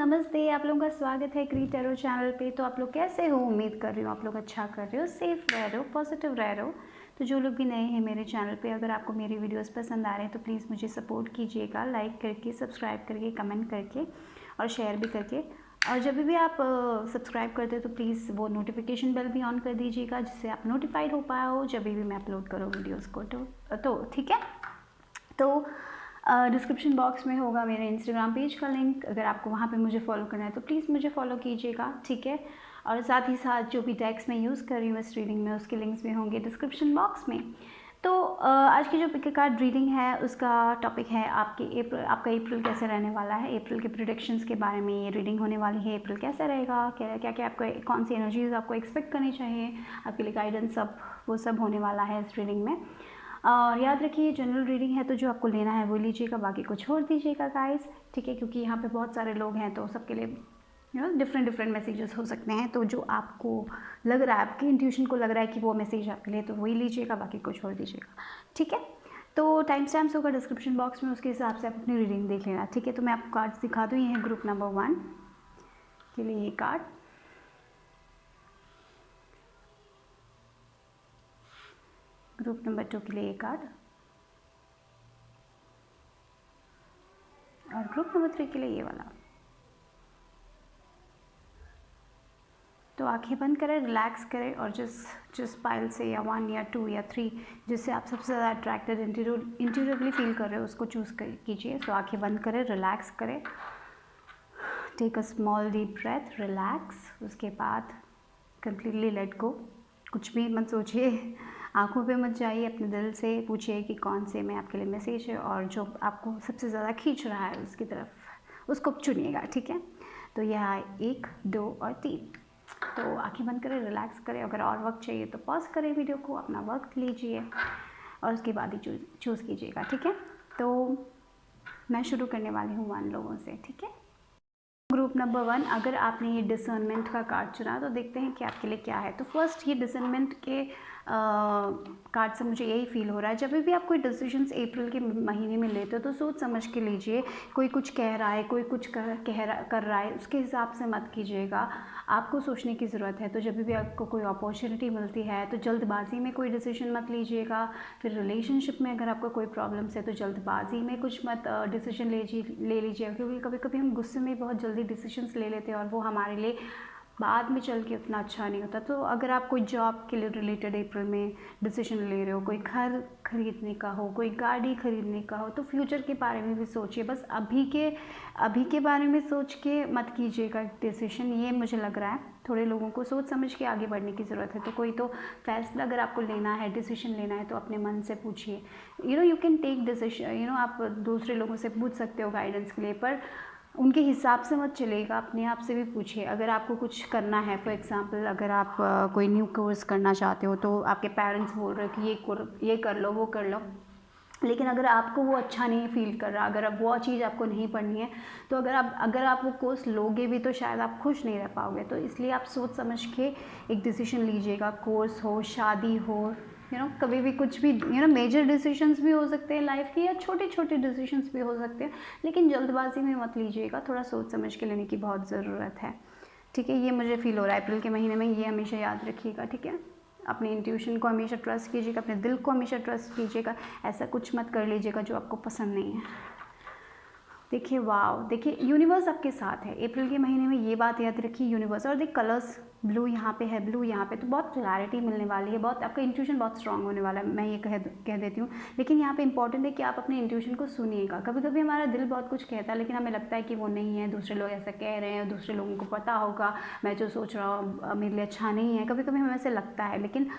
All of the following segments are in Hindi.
नमस्ते, आप लोगों का स्वागत है क्री टैरो चैनल पे। तो आप लोग कैसे हो? उम्मीद कर रही हूँ आप लोग अच्छा कर रहे हो, सेफ रह रहे हो, पॉजिटिव रह रहे हो। तो जो लोग भी नए हैं मेरे चैनल पे, अगर आपको मेरी वीडियोस पसंद आ रहे हैं तो प्लीज़ मुझे सपोर्ट कीजिएगा, लाइक करके, सब्सक्राइब करके, कमेंट करके और शेयर भी करके। और जब भी आप सब्सक्राइब करते हो तो प्लीज़ वो नोटिफिकेशन बेल भी ऑन कर दीजिएगा, जिससे आप नोटिफाइड हो पाओ जब भी मैं अपलोड करूँ वीडियोज़ को। तो ठीक है। तो डिस्क्रिप्शन बॉक्स में होगा मेरे इंस्टाग्राम पेज का लिंक, अगर आपको वहाँ पे मुझे फॉलो करना है तो प्लीज़ मुझे फॉलो कीजिएगा, ठीक है। और साथ ही साथ जो भी टैग्स मैं यूज़ कर रही हूँ इस रीडिंग में, उसके लिंक्स भी होंगे डिस्क्रिप्शन बॉक्स में। तो आज की जो पिक कार्ड रीडिंग है उसका टॉपिक है आपका अप्रैल कैसे रहने वाला है। अप्रैल के प्रेडिक्शंस के बारे में ये रीडिंग होने वाली है। अप्रैल कैसा रहेगा, क्या क्या आपको, कौन सी एनर्जीज आपको एक्सपेक्ट करनी चाहिए, आपके लिए गाइडेंस सब वो सब होने वाला है इस रीडिंग में। और याद रखिए जनरल रीडिंग है तो जो आपको लेना है वो लीजिएगा, बाकी को छोड़ दीजिएगा गाइस, ठीक है। क्योंकि यहाँ पे बहुत सारे लोग हैं तो सबके लिए डिफरेंट डिफरेंट मैसेजेस हो सकते हैं। तो जो आपको लग रहा है, आपकी इंट्यूशन को लग रहा है कि वो मैसेज आपके लिए, तो वही लीजिएगा, बाकी को छोड़ दीजिएगा, ठीक है। तो टाइम स्टैम्प्स होगा डिस्क्रिप्शन बॉक्स में, उसके हिसाब से आप अपनी रीडिंग देख लेना, ठीक है। तो मैं आपको कार्ड्स दिखा दूँ। ये है ग्रुप नंबर 1 के लिए ये कार्ड, ग्रुप नंबर 2 के लिए ये कार्ड और ग्रुप नंबर 3 के लिए ये वाला। तो आंखें बंद करें, रिलैक्स करें और जिस पाइल से या 1 या 2 या 3 जिससे आप सबसे ज़्यादा अट्रैक्टेड इंट्यूटिवली फील कर रहे हो उसको चूज़ कीजिए। तो आंखें बंद करें, रिलैक्स करें, take a small deep breath, relax. उसके बाद कम्प्लीटली लेट गो, कुछ भी मत सोचिए, आंखों पे मत जाइए, अपने दिल से पूछिए कि कौन से में आपके लिए मैसेज है और जो आपको सबसे ज़्यादा खींच रहा है उसकी तरफ उसको चुनिएगा, ठीक है। तो यह है 1, 2 और 3। तो आंखें बंद करें, रिलैक्स करें, अगर और वक्त चाहिए तो पॉज करें वीडियो को, अपना वक्त लीजिए और उसके बाद ही चूज़ कीजिएगा, ठीक है। तो मैं शुरू करने वाली हूँ 1 लोगों से, ठीक है। ग्रुप नंबर 1, अगर आपने ये डिसर्नमेंट का कार्ड चुना तो देखते हैं कि आपके लिए क्या है। तो फर्स्ट ये डिसर्नमेंट के कार्ड से मुझे यही फील हो रहा है, जब भी आप कोई डिसीजंस अप्रैल के महीने में लेते हो तो सोच समझ के लीजिए। कोई कुछ कह रहा है, कोई कुछ कर रहा है, उसके हिसाब से मत कीजिएगा, आपको सोचने की ज़रूरत है। तो जब भी आपको कोई अपॉर्चुनिटी मिलती है तो जल्दबाजी में कोई डिसीजन मत लीजिएगा। फिर रिलेशनशिप में अगर आपको कोई प्रॉब्लम्स है तो जल्दबाजी में कुछ मत डिसीजन ले लीजिए, क्योंकि कभी कभी हम गुस्से में बहुत जल्दी डिसीजंस ले लेते हैं और वो हमारे लिए बाद में चल के उतना अच्छा नहीं होता। तो अगर आप कोई जॉब के लिए रिलेटेड अप्रैल में डिसीजन ले रहे हो, कोई घर खरीदने का हो, कोई गाड़ी खरीदने का हो, तो फ्यूचर के बारे में भी सोचिए। बस अभी के बारे में सोच के मत कीजिएगा डिसीजन, ये मुझे लग रहा है। थोड़े लोगों को सोच समझ के आगे बढ़ने की ज़रूरत है। तो कोई तो फैसला अगर आपको लेना है, डिसीजन लेना है, तो अपने मन से पूछिए। यू कैन टेक डिसीजन, आप दूसरे लोगों से पूछ सकते हो गाइडेंस के लिए, पर उनके हिसाब से मत चलेगा, अपने आप से भी पूछिए। अगर आपको कुछ करना है, फॉर एग्जांपल अगर आप कोई न्यू कोर्स करना चाहते हो तो आपके पेरेंट्स बोल रहे हो कि ये कर लो, वो कर लो, लेकिन अगर आपको वो अच्छा नहीं फील कर रहा, अगर अब वो चीज़ आपको नहीं पढ़नी है, तो अगर आप वो कोर्स लोगे भी तो शायद आप खुश नहीं रह पाओगे। तो इसलिए आप सोच समझ के एक डिसीजन लीजिएगा। कोर्स हो, शादी हो, कभी भी कुछ भी, मेजर डिसीजंस भी हो सकते हैं लाइफ के, या छोटे छोटे डिसीजंस भी हो सकते हैं, लेकिन जल्दबाजी में मत लीजिएगा, थोड़ा सोच समझ के लेने की बहुत ज़रूरत है, ठीक है। ये मुझे फील हो रहा है अप्रैल के महीने में, ये हमेशा याद रखिएगा, ठीक है। अपने इंट्यूशन को हमेशा ट्रस्ट कीजिएगा, अपने दिल को हमेशा ट्रस्ट कीजिएगा, ऐसा कुछ मत कर लीजिएगा जो आपको पसंद नहीं है। देखिए वाव, देखिए यूनिवर्स आपके साथ है अप्रैल के महीने में, ये बात याद रखिए यूनिवर्स। और देख कलर्स, ब्लू यहाँ पे है, ब्लू यहाँ पे, तो बहुत क्लैरिटी मिलने वाली है, बहुत आपका इंट्यूशन बहुत स्ट्रांग होने वाला है, मैं ये कह देती हूँ। लेकिन यहाँ पे इंपॉर्टेंट है कि आप अपने इंट्यूशन को सुनिएगा। कभी कभी हमारा दिल बहुत कुछ कहता है लेकिन हमें लगता है कि वो नहीं है, दूसरे लोग ऐसा कह रहे हैं, दूसरे लोगों को पता होगा मैं जो सोच रहा हूँ मेरे लिए अच्छा नहीं है, कभी कभी हमें ऐसे लगता है, लेकिन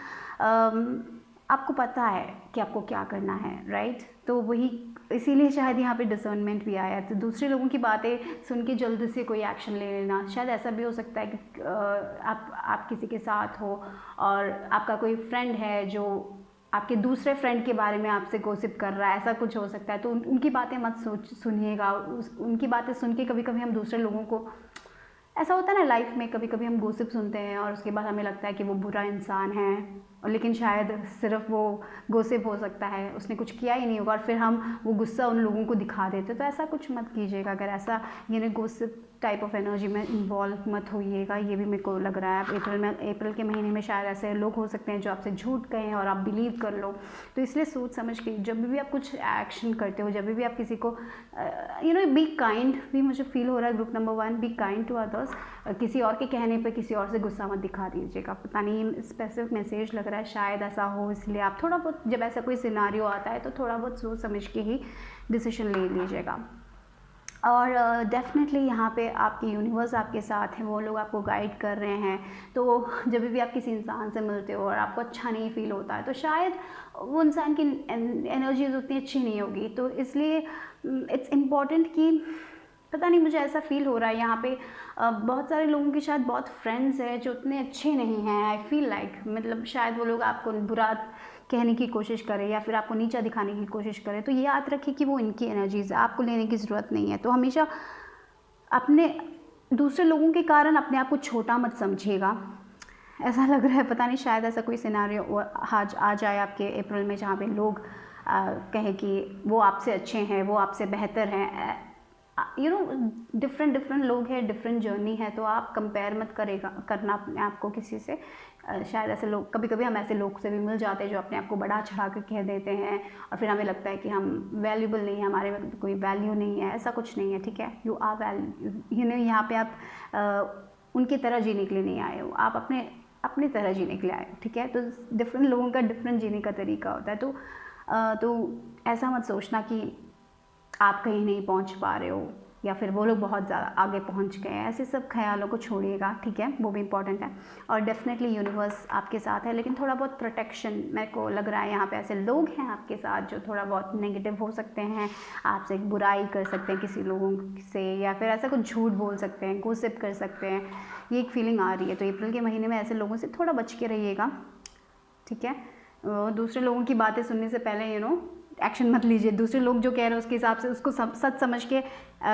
आपको पता है कि आपको क्या करना है, राइट। तो वही, इसीलिए शायद यहाँ पे डिसर्नमेंट भी आया। तो दूसरे लोगों की बातें सुन के जल्दी से कोई एक्शन ले लेना, शायद ऐसा भी हो सकता है कि आप किसी के साथ हो और आपका कोई फ्रेंड है जो आपके दूसरे फ्रेंड के बारे में आपसे गॉसिप कर रहा है, ऐसा कुछ हो सकता है। तो उनकी बातें मत सुनिएगा। उनकी बातें सुन के कभी कभी हम दूसरे लोगों को, ऐसा होता है ना लाइफ में, कभी कभी हम गॉसिप सुनते हैं और उसके बाद हमें लगता है कि वो बुरा इंसान है, और लेकिन शायद सिर्फ वो गॉसिप हो सकता है, उसने कुछ किया ही नहीं होगा और फिर हम वो गुस्सा उन लोगों को दिखा देते। तो ऐसा कुछ मत कीजिएगा। अगर ऐसा गॉसिप टाइप ऑफ एनर्जी में इन्वॉल्व मत होइएगा, ये भी मेरे को लग रहा है। अप्रैल के महीने में शायद ऐसे लोग हो सकते हैं जो आपसे झूठ कहें और आप बिलीव कर लो। तो इसलिए सोच समझ के जब भी आप कुछ एक्शन करते हो, जब भी आप किसी को बी काइंड, भी मुझे फील हो रहा है group number 1, be kind to others. किसी और के कहने पर किसी और से गुस्सा मत दिखा दीजिएगा। पता नहीं स्पेसिफिक मैसेज लग रहा है, शायद ऐसा हो, इसलिए आप थोड़ा बहुत जब ऐसा कोई सिनारियो आता है तो थोड़ा बहुत सोच समझ के ही डिसीजन ले लीजिएगा। और डेफिनेटली यहाँ पे आपकी यूनिवर्स आपके साथ है, वो लोग आपको गाइड कर रहे हैं। तो जब भी आप किसी इंसान से मिलते हो और आपको अच्छा नहीं फील होता है तो शायद वो इंसान की एनर्जीज उतनी अच्छी नहीं होगी। तो इसलिए इट्स इम्पॉर्टेंट कि पता नहीं, मुझे ऐसा फील हो रहा है यहाँ पे बहुत सारे लोगों के शायद बहुत फ्रेंड्स हैं जो उतने अच्छे नहीं हैं। आई फील लाइक मतलब शायद वो लोग आपको बुरा कहने की कोशिश करें या फिर आपको नीचा दिखाने की कोशिश करें। तो ये याद रखिए कि वो इनकी एनर्जीज है, आपको लेने की ज़रूरत नहीं है। तो हमेशा अपने दूसरे लोगों के कारण अपने आप को छोटा मत समझिएगा। ऐसा लग रहा है, पता नहीं शायद ऐसा कोई सिनारियो आ जाए आपके अप्रैल में जहाँ पे लोग कहें कि वो आपसे अच्छे हैं, वो आपसे बेहतर हैं। डिफरेंट लोग हैं, डिफरेंट जर्नी है। तो आप कंपेयर मत करना अपने आप को किसी से। शायद ऐसे लोग, कभी कभी हम ऐसे लोग से भी मिल जाते हैं जो अपने आप को बड़ा चढ़ा कर कह देते हैं और फिर हमें लगता है कि हम वैल्यूबल नहीं है, हमारे में कोई वैल्यू नहीं है। ऐसा कुछ नहीं है, ठीक है। यू आर वैल्यू, यहाँ पे आप उनकी तरह जीने के लिए नहीं आए हो, आप अपनी तरह जीने के लिए आए हो, ठीक है। तो डिफरेंट लोगों का डिफरेंट जीने का तरीका होता है। तो ऐसा मत सोचना कि आप कहीं नहीं पहुंच पा रहे हो या फिर वो लोग बहुत ज़्यादा आगे पहुंच गए हैं। ऐसे सब ख्यालों को छोड़िएगा, ठीक है, वो भी इम्पॉर्टेंट है। और डेफिनेटली यूनिवर्स आपके साथ है, लेकिन थोड़ा बहुत प्रोटेक्शन मेरे को लग रहा है। यहाँ पे ऐसे लोग हैं आपके साथ जो थोड़ा बहुत नेगेटिव हो सकते हैं, आपसे बुराई कर सकते हैं किसी लोगों से, या फिर ऐसा कुछ झूठ बोल सकते हैं, गॉसिप कर सकते हैं। ये एक फीलिंग आ रही है। तो अप्रैल के महीने में ऐसे लोगों से थोड़ा बच के रहिएगा, ठीक है। दूसरे लोगों की बातें सुनने से पहले एक्शन मत लीजिए। दूसरे लोग जो कह रहे हैं उसके हिसाब से उसको सच समझ के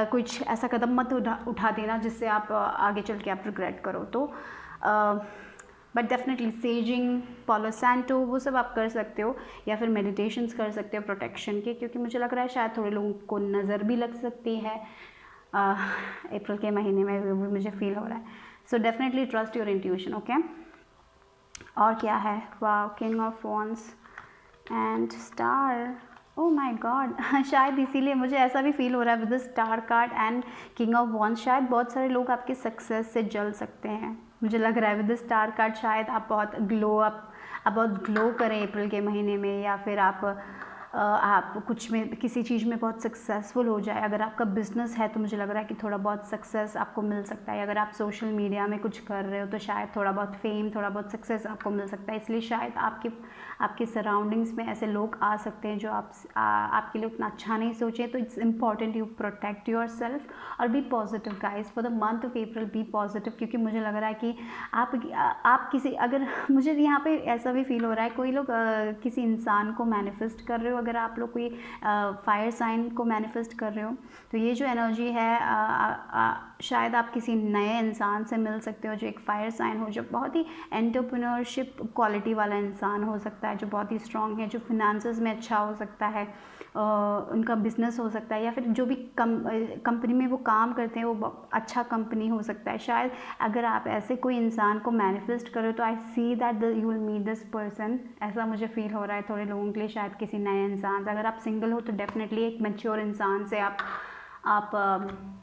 कुछ ऐसा कदम मत उठा देना जिससे आप आगे चल के आप रिग्रेट करो। तो बट डेफिनेटली सेजिंग, पालो सैंटो, वो सब आप कर सकते हो, या फिर मेडिटेशंस कर सकते हो प्रोटेक्शन के, क्योंकि मुझे लग रहा है शायद थोड़े लोगों को नज़र भी लग सकती है अप्रैल के महीने में, वो भी मुझे फील हो रहा है। So definitely trust your intuition, okay. और क्या है, वाह, king of wands and star, oh my God. शायद इसीलिए मुझे ऐसा भी फील हो रहा है with the star card and king of wands. शायद बहुत सारे लोग आपके सक्सेस से जल सकते हैं, मुझे लग रहा है विद द स्टार कार्ड। शायद आप बहुत ग्लो करें अप्रैल के महीने में, या फिर आप कुछ में किसी चीज़ में बहुत सक्सेसफुल हो जाए। अगर आपका बिजनेस है तो मुझे लग रहा है कि थोड़ा बहुत सक्सेस आपको मिल सकता है। अगर आप सोशल मीडिया में कुछ कर रहे हो तो शायद थोड़ा बहुत फेम, थोड़ा बहुत सक्सेस आपको मिल सकता है। इसलिए शायद आपके सराउंडिंग्स में ऐसे लोग आ सकते हैं जो आपके लिए उतना अच्छा नहीं सोचे। तो it's important you protect your yourself be positive guys for the month of April. Be positive, क्योंकि मुझे लग रहा है कि आप किसी, अगर मुझे यहाँ पे ऐसा भी फील हो रहा है कोई लोग किसी इंसान को मैनिफेस्ट कर रहे हो। अगर आप लोग कोई फायर साइन को मैनिफेस्ट कर रहे हो तो ये जो एनर्जी है शायद आप किसी नए इंसान से मिल सकते हो जो एक फायर साइन हो, जो बहुत ही एंटरप्रेन्योरशिप क्वालिटी वाला इंसान हो सकता है, जो बहुत ही स्ट्रॉन्ग है, जो फिनेंसेस में अच्छा हो सकता है, उनका बिजनेस हो सकता है, या फिर जो भी कंपनी में वो काम करते हैं वो अच्छा कंपनी हो सकता है। शायद अगर आप ऐसे कोई इंसान को मैनिफेस्ट करो तो I see that you will meet this person. ऐसा मुझे फील हो रहा है थोड़े लोगों के लिए, शायद किसी नए इंसान से। अगर आप सिंगल हो तो डेफिनेटली एक मैच्योर इंसान से आप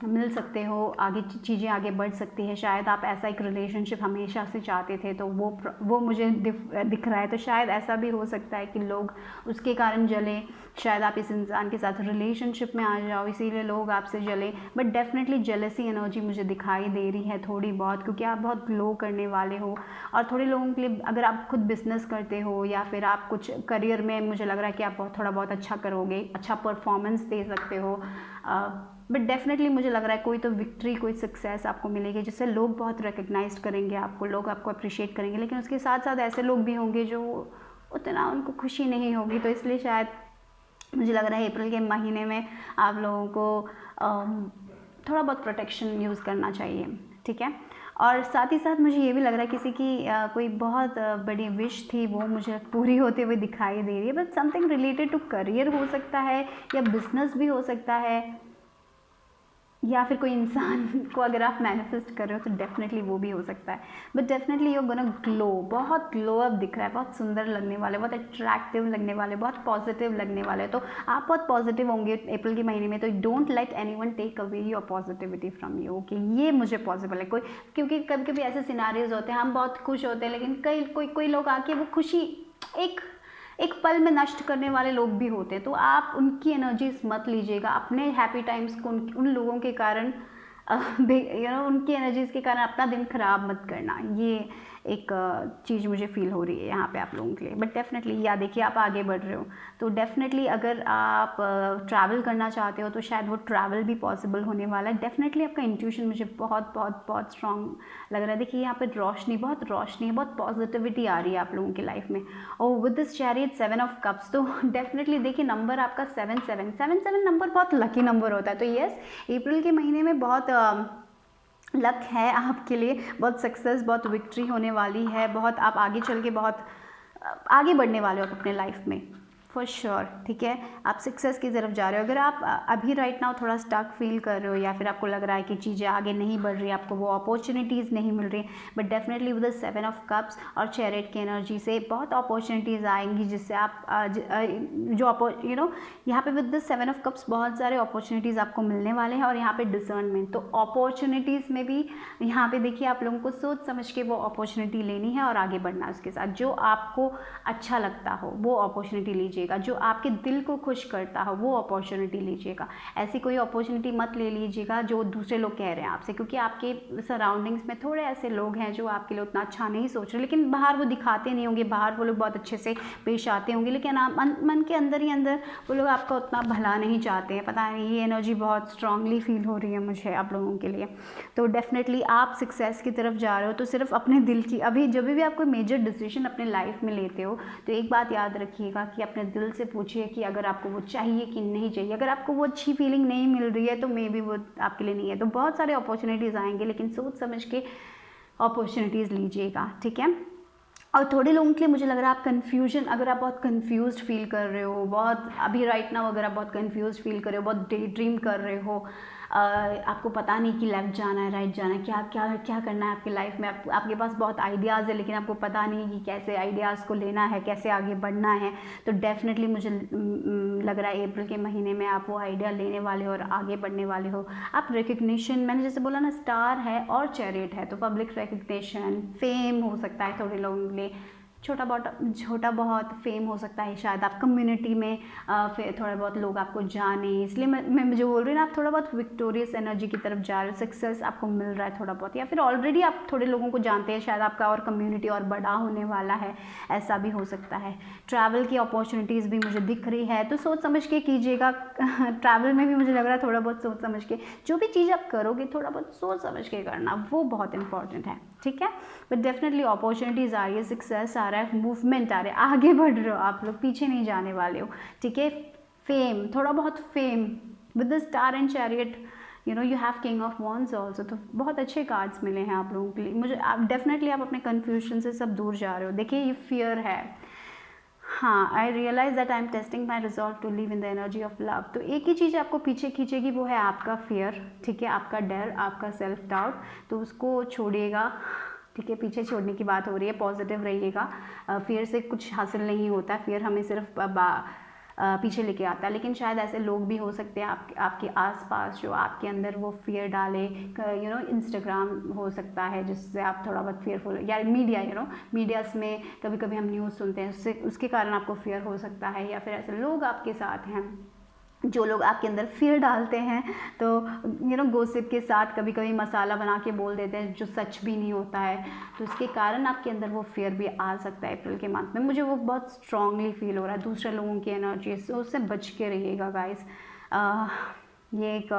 मिल सकते हो, आगे चीज़ें आगे बढ़ सकती है। शायद आप ऐसा एक रिलेशनशिप हमेशा से चाहते थे तो वो मुझे दिख रहा है। तो शायद ऐसा भी हो सकता है कि लोग उसके कारण जले, शायद आप इस इंसान के साथ रिलेशनशिप में आ जाओ इसीलिए लोग आपसे जले। बट डेफिनेटली जेलसी एनर्जी मुझे दिखाई दे रही है थोड़ी बहुत, क्योंकि आप बहुत ग्लो करने वाले हो। और थोड़े लोगों के लिए अगर आप खुद बिजनेस करते हो या फिर आप कुछ करियर में, मुझे लग रहा है कि आप थोड़ा बहुत अच्छा करोगे, अच्छा परफॉर्मेंस दे सकते हो। बट डेफिनेटली मुझे लग रहा है कोई तो विक्ट्री, कोई सक्सेस आपको मिलेगी जिससे लोग बहुत रिकग्नाइज करेंगे आपको, लोग आपको अप्रिशिएट करेंगे। लेकिन उसके साथ साथ ऐसे लोग भी होंगे जो उतना उनको खुशी नहीं होगी। तो इसलिए शायद मुझे लग रहा है अप्रैल के महीने में आप लोगों को थोड़ा बहुत प्रोटेक्शन यूज़ करना चाहिए, ठीक है। और साथ ही साथ मुझे ये भी लग रहा है किसी की कोई बहुत बड़ी विश थी वो मुझे पूरी होते हुए दिखाई दे रही है, but something related to career हो सकता है या बिजनेस भी हो सकता है, या फिर कोई इंसान को अगर आप मैनिफेस्ट कर रहे हो तो डेफिनेटली वो भी हो सकता है। But definitely you gonna glow, बहुत ग्लो अप दिख रहा है, बहुत सुंदर लगने वाले, बहुत अट्रैक्टिव लगने वाले, बहुत पॉजिटिव लगने वाले। तो आप बहुत पॉजिटिव होंगे अप्रैल के महीने में, तो don't let anyone take away your positivity from you. Okay, ये मुझे पॉसिबल है कोई, क्योंकि कभी कभी ऐसे सिनारियोज होते हैं हम बहुत खुश होते हैं, लेकिन कोई लोग आके वो खुशी एक पल में नष्ट करने वाले लोग भी होते हैं। तो आप उनकी एनर्जीज मत लीजिएगा, अपने हैप्पी टाइम्स को उन लोगों के कारण उनकी एनर्जीज के कारण अपना दिन खराब मत करना। ये एक चीज़ मुझे फील हो रही है यहाँ पे आप लोगों के लिए। बट डेफिनेटली या देखिए आप आगे बढ़ रहे हो, तो डेफिनेटली अगर आप ट्रैवल करना चाहते हो तो शायद वो ट्रैवल भी पॉसिबल होने वाला है। डेफिनेटली आपका इंट्यूशन मुझे बहुत बहुत बहुत स्ट्रॉन्ग लग रहा है। देखिए यहाँ पे बहुत रोशनी है, बहुत पॉजिटिविटी आ रही है आप लोगों की लाइफ में। और with this chariot 7 of cups, तो डेफिनेटली देखिए नंबर आपका 7 नंबर बहुत लकी नंबर होता है। तो यस, अप्रैल के महीने में बहुत लक है आपके लिए, बहुत सक्सेस, बहुत विक्ट्री होने वाली है, बहुत आप आगे चल के बहुत आगे बढ़ने वाले हो अपने लाइफ में फॉर श्योर। ठीक है, आप सक्सेस की तरफ जा रहे हो। अगर आप अभी राइट नाउ थोड़ा स्टक फील कर रहे हो या फिर आपको लग रहा है कि चीज़ें आगे नहीं बढ़ रही, आपको वो अपॉर्चुनिटीज़ नहीं मिल रही, but definitely with the 7 of cups और चैरियट की एनर्जी से बहुत अपॉर्चुनिटीज़ आएंगी, जिससे आप यहाँ पे विद द 7 ऑफ कप्स बहुत सारे अपॉर्चुनिटीज़ आपको मिलने वाले हैं। और यहाँ पे डिसर्नमेंट, तो अपॉर्चुनिटीज़ में भी यहाँ पे देखिए आप लोगों को सोच समझ के वो अपॉर्चुनिटी लेनी है और आगे बढ़ना है उसके साथ। जो आपको अच्छा लगता हो वो अपॉर्चुनिटी लीजिएगा, जो आपके दिल को खुश करता हो वो अपॉर्चुनिटी लीजिएगा। ऐसी कोई अपॉर्चुनिटी मत ले लीजिएगा जो दूसरे लोग कह रहे हैं आपसे, क्योंकि आपके सराउंडिंग्स में थोड़े ऐसे लोग हैं जो आपके लिए उतना अच्छा नहीं सोच रहे, लेकिन बाहर वो दिखाते नहीं होंगे, बाहर वो लोग बहुत अच्छे से पेश आते होंगे, लेकिन आप मन के अंदर ही अंदर वो लोग आपका उतना भला नहीं चाहते हैं। पता नहीं, ये एनर्जी बहुत स्ट्रांगली फील हो रही है मुझे आप लोगों के लिए। तो डेफिनेटली आप सक्सेस की तरफ जा रहे हो, तो सिर्फ अपने दिल की, अभी जब भी आप कोई मेजर डिसीजन अपने लाइफ में लेते हो तो एक बात याद रखिएगा कि अपने दिल से पूछिए कि अगर आपको वो चाहिए कि नहीं चाहिए। अगर आपको वो अच्छी फीलिंग नहीं मिल रही है तो मे बी वो आपके लिए नहीं है। तो बहुत सारे अपॉर्चुनिटीज़ आएंगे, लेकिन सोच समझ के अपॉर्चुनिटीज़ लीजिएगा। ठीक है, और थोड़े लोगों के लिए मुझे लग रहा है आप कन्फ्यूजन, अगर आप बहुत कन्फ्यूज्ड फील कर रहे हो, बहुत अभी राइट नाउ अगर आप बहुत कन्फ्यूज्ड फील कर रहे हो, बहुत डे ड्रीम कर रहे हो, आपको पता नहीं कि लेफ्ट जाना है राइट जाना है, क्या क्या क्या करना है आपकी लाइफ में, आपके पास बहुत आइडियाज़ है लेकिन आपको पता नहीं कि कैसे आइडियाज़ को लेना है, कैसे आगे बढ़ना है। तो डेफिनेटली मुझे लग रहा है अप्रैल के महीने में आप वो आइडिया लेने वाले हो और आगे बढ़ने वाले हो। आप रिकग्निशन, मैंने जैसे बोला ना, स्टार है और चैरियट है, तो पब्लिक रिकग्निशन, फेम हो सकता है थोड़े लोगों के लिए, छोटा बहुत फेम हो सकता है शायद। आप कम्युनिटी में फिर थोड़ा बहुत लोग आपको जाने, इसलिए मैं मुझे बोल रही हूँ ना, आप थोड़ा बहुत विक्टोरियस एनर्जी की तरफ जा रहे हो, सक्सेस आपको मिल रहा है थोड़ा बहुत, या फिर ऑलरेडी आप थोड़े लोगों को जानते हैं, शायद आपका और कम्युनिटी और बड़ा होने वाला है, ऐसा भी हो सकता है। ट्रैवल की अपॉर्चुनिटीज़ भी मुझे दिख रही है, तो सोच समझ के कीजिएगा। ट्रैवल में भी मुझे लग रहा है थोड़ा बहुत सोच समझ के, जो भी चीज़ आप करोगे थोड़ा बहुत सोच समझ के करना, वो बहुत इंपॉर्टेंट है। ठीक है, बट डेफिनेटली अपॉर्चुनिटीज़ आ रही है, सक्सेस आ रहा है, मूवमेंट आ रहा है, आगे बढ़ रहे हो आप लोग, पीछे नहीं जाने वाले हो। ठीक है, फेम, थोड़ा बहुत fame with the star and chariot, you have king of wands also, तो बहुत अच्छे कार्ड्स मिले हैं आप लोगों के लिए। मुझे आप डेफिनेटली आप अपने कन्फ्यूजन से सब दूर जा रहे हो। देखिए ये फियर है, हाँ, I realise that I am testing my resolve to live in the energy of love. तो एक ही चीज़ आपको पीछे खींचेगी, वो है आपका फियर। ठीक है, आपका डर, आपका सेल्फ डाउट, तो उसको छोड़िएगा। ठीक है, पीछे छोड़ने की बात हो रही है, पॉजिटिव रहिएगा। फियर से कुछ हासिल नहीं होता, फियर हमें सिर्फ पीछे लेके आता है। लेकिन शायद ऐसे लोग भी हो सकते हैं आपके आसपास जो आपके अंदर वो फियर डाले। इंस्टाग्राम हो सकता है जिससे आप थोड़ा बहुत फियरफुल, या मीडिया, मीडियाज़ में कभी कभी हम न्यूज़ सुनते हैं, उसके कारण आपको फियर हो सकता है, या फिर ऐसे लोग आपके साथ हैं जो लोग आपके अंदर फियर डालते हैं। तो गोसिप के साथ कभी कभी मसाला बना के बोल देते हैं जो सच भी नहीं होता है, तो उसके कारण आपके अंदर वो फियर भी आ सकता है अप्रैल के मंथ में। मुझे वो बहुत स्ट्रांगली फील हो रहा है, दूसरे लोगों की एनर्जी से, उससे बच के रहिएगा गाइस। ये एक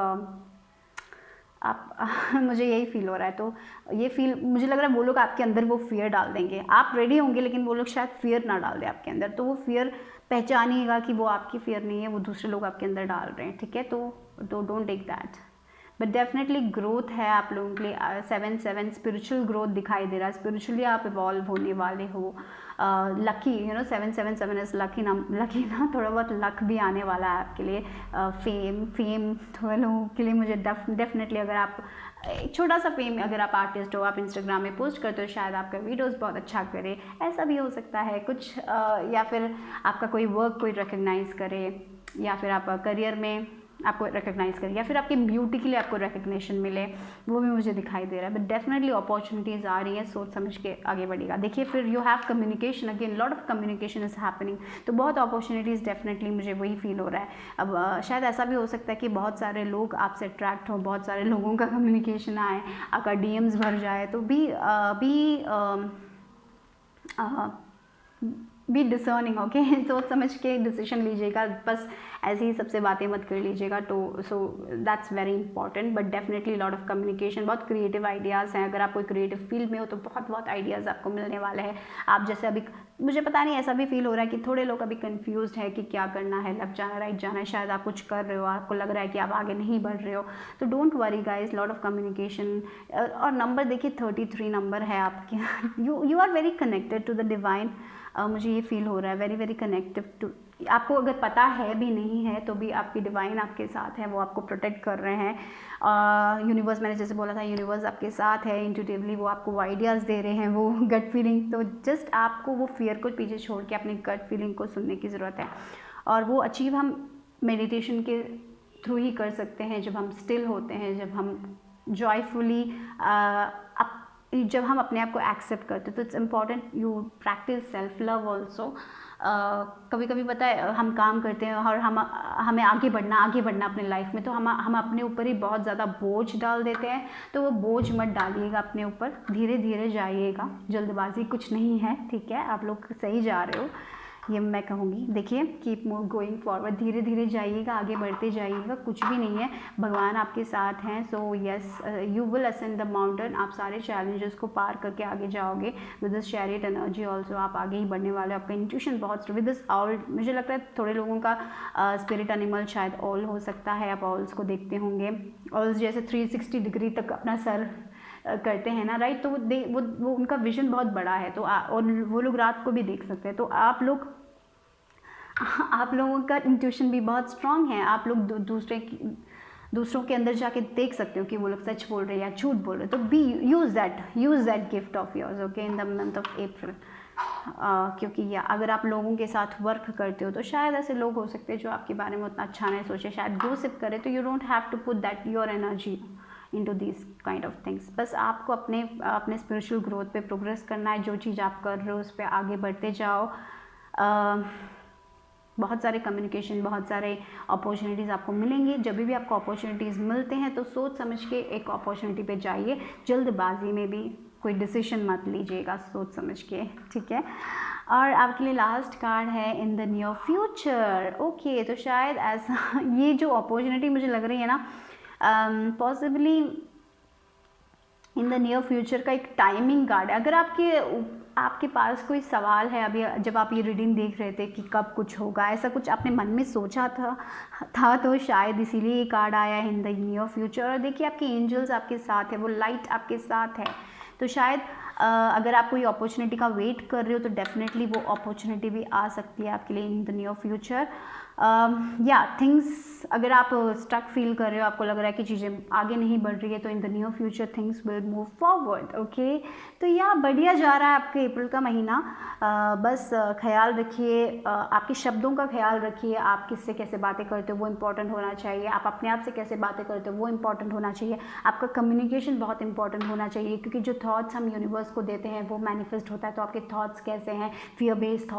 आप मुझे यही फील हो रहा है। तो ये फील मुझे लग रहा है वो लोग आपके अंदर वो फियर डाल देंगे, आप रेडी होंगे लेकिन वो लोग शायद फियर ना डाल दें आपके अंदर। तो वो फियर पहचानिएगा कि वो आपकी फियर नहीं है, वो दूसरे लोग आपके अंदर डाल रहे हैं। ठीक है, तो don't take that. But definitely growth है आप लोगों के लिए। 7 स्पिरिचुअल ग्रोथ दिखाई दे रहा है, स्पिरिचुअली आप इवॉल्व होने वाले हो। लकी 777 इज लकी ना, थोड़ा बहुत लक भी आने वाला है आपके लिए। फेम थोड़ा लोगों के लिए मुझे डेफिनेटली, अगर आप एक छोटा सा फेम, अगर आप आर्टिस्ट हो, आप इंस्टाग्राम में पोस्ट करते हो, शायद आपका वीडियोस बहुत अच्छा करे, ऐसा भी हो सकता है कुछ। या फिर आपका कोई वर्क कोई रिकग्नाइज़ करे, या फिर आप करियर में आपको रिकग्नाइज़ करे, या फिर आपकी ब्यूटी के लिए आपको रिकग्निशन मिले, वो भी मुझे दिखाई दे रहा है। बट डेफिनेटली अपॉर्चुनिटीज़ आ रही हैं, सोच समझ के आगे बढ़ेगा। देखिए फिर you have communication, again lot of communication is happening, तो बहुत अपॉर्चुनिटीज़ डेफिनेटली मुझे वही फील हो रहा है। अब शायद ऐसा भी हो सकता है कि बहुत सारे लोग आपसे अट्रैक्ट हों, बहुत सारे लोगों का कम्युनिकेशन आए, आपका डीएम्स भर जाए, तो बी डिसर्निंग, ओके। सोच समझ के डिसीजन लीजिएगा, बस ऐसे ही सबसे बातें मत कर लीजिएगा। तो so that's very important. But definitely lot of communication, बहुत क्रिएटिव आइडियाज़ हैं। अगर आप कोई क्रिएटिव फील्ड में हो तो बहुत आइडियाज़ आपको मिलने वाले हैं। आप जैसे अभी, मुझे पता नहीं, ऐसा भी फील हो रहा है कि थोड़े लोग अभी कन्फ्यूज है कि क्या करना है, लेफ्ट जाना राइट जाना है। शायद आप कुछ कर रहे हो, आपको लग रहा है कि आप आगे नहीं बढ़ रहे हो, तो don't worry guys, lot of communication. और नंबर देखिए 33 नंबर है आपके। You are very connected to the divine. मुझे ये फील हो रहा है, वेरी कनेक्टिव टू। आपको अगर पता है भी नहीं है तो भी आपकी डिवाइन आपके साथ है, वो आपको प्रोटेक्ट कर रहे हैं। यूनिवर्स, मैंने जैसे बोला था, यूनिवर्स आपके साथ है। इंट्यूटिवली वो आपको आइडियाज़ दे रहे हैं, वो गट फीलिंग। तो जस्ट आपको वो फियर को पीछे छोड़ के अपनी गट फीलिंग को सुनने की ज़रूरत है। और वो अचीव हम मेडिटेशन के थ्रू ही कर सकते हैं, जब हम स्टिल होते हैं, जब हम जॉयफुली, जब हम अपने आप को एक्सेप्ट करते हैं। तो it's important you practice self love also. कभी कभी पता है हम काम करते हैं और हमें आगे बढ़ना अपने लाइफ में, तो हम अपने ऊपर ही बहुत ज़्यादा बोझ डाल देते हैं। तो वो बोझ मत डालिएगा अपने ऊपर, धीरे धीरे जाइएगा, जल्दबाजी कुछ नहीं है, ठीक है। आप लोग सही जा रहे हो, ये मैं कहूँगी। देखिए कीप गोइंग फॉरवर्ड, धीरे धीरे जाइएगा, आगे बढ़ते जाइएगा, कुछ भी नहीं है, भगवान आपके साथ हैं। So yes, you will ascend the mountain. आप सारे चैलेंजेस को पार करके आगे जाओगे with this chariot energy also. आप आगे ही बढ़ने वाले हो। आपका इंट्यूशन बहुत विद दिस ऑल, मुझे लगता है थोड़े लोगों का स्पिरिट एनिमल शायद ऑल हो सकता है। आप ऑल्स को देखते होंगे, ऑल्स जैसे 360 डिग्री तक अपना सर करते हैं ना, राइट। तो वो उनका विजन बहुत बड़ा है, तो और वो लोग रात को भी देख सकते हैं। तो आप लोगों का इंट्यूशन भी बहुत स्ट्रांग है। आप लोग दूसरों के अंदर जाके देख सकते हो कि वो लोग सच बोल रहे हैं या झूठ बोल रहे हैं। तो be use that gift of yours, okay, in the month of April. क्योंकि अगर आप लोगों के साथ वर्क करते हो तो शायद ऐसे लोग हो सकते हैं जो आपके बारे में उतना अच्छा नहीं सोचे, शायद गॉसिप करे। तो you don't have to put that your energy into this kind of things. बस आपको अपने स्पिरिचुअल ग्रोथ पे प्रोग्रेस करना है। जो चीज़ आप कर रहे हो उस पर आगे बढ़ते जाओ। बहुत सारे कम्युनिकेशन, बहुत सारे अपॉर्चुनिटीज़ आपको मिलेंगी। जब भी आपको अपॉर्चुनिटीज़ मिलते हैं तो सोच समझ के एक अपॉर्चुनिटी पे जाइए, जल्दबाजी में भी कोई डिसीजन मत लीजिएगा, सोच समझ के, ठीक है। और आपके लिए लास्ट कार्ड है in the near future, okay. तो शायद ऐसा ये जो अपॉर्चुनिटी मुझे लग रही है ना, possibly in the near future का एक टाइमिंग कार्ड है। अगर आपके पास कोई सवाल है, अभी जब आप ये रीडिंग देख रहे थे कि कब कुछ होगा, ऐसा कुछ आपने मन में सोचा था तो शायद इसीलिए ये कार्ड आया है इन द नियर फ्यूचर। और देखिए आपके एंजल्स आपके साथ है, वो लाइट आपके साथ है। तो शायद अगर आप कोई अपॉर्चुनिटी का वेट कर रहे हो तो डेफिनेटली वो अपॉर्चुनिटी भी आ सकती है आपके लिए इन द नियर फ्यूचर। या थिंग्स, अगर आप स्टक फील कर रहे हो, आपको लग रहा है कि चीज़ें आगे नहीं बढ़ रही है, तो in the near future things will move forward, okay. तो बढ़िया जा रहा है आपके अप्रैल का महीना। बस ख्याल रखिए, आपके शब्दों का ख्याल रखिए। आप किससे कैसे बातें करते हो वो इंपॉर्टेंट होना चाहिए। आप अपने आप से कैसे बातें करते हो वो इंपॉर्टेंट होना चाहिए। आपका कम्युनिकेशन बहुत इंपॉर्टेंट होना चाहिए, क्योंकि जो थॉट्स हम यूनिवर्स को देते हैं वो मैनिफेस्ट होता है। तो आपके थॉट्स कैसे हैं, फियर बेस्ड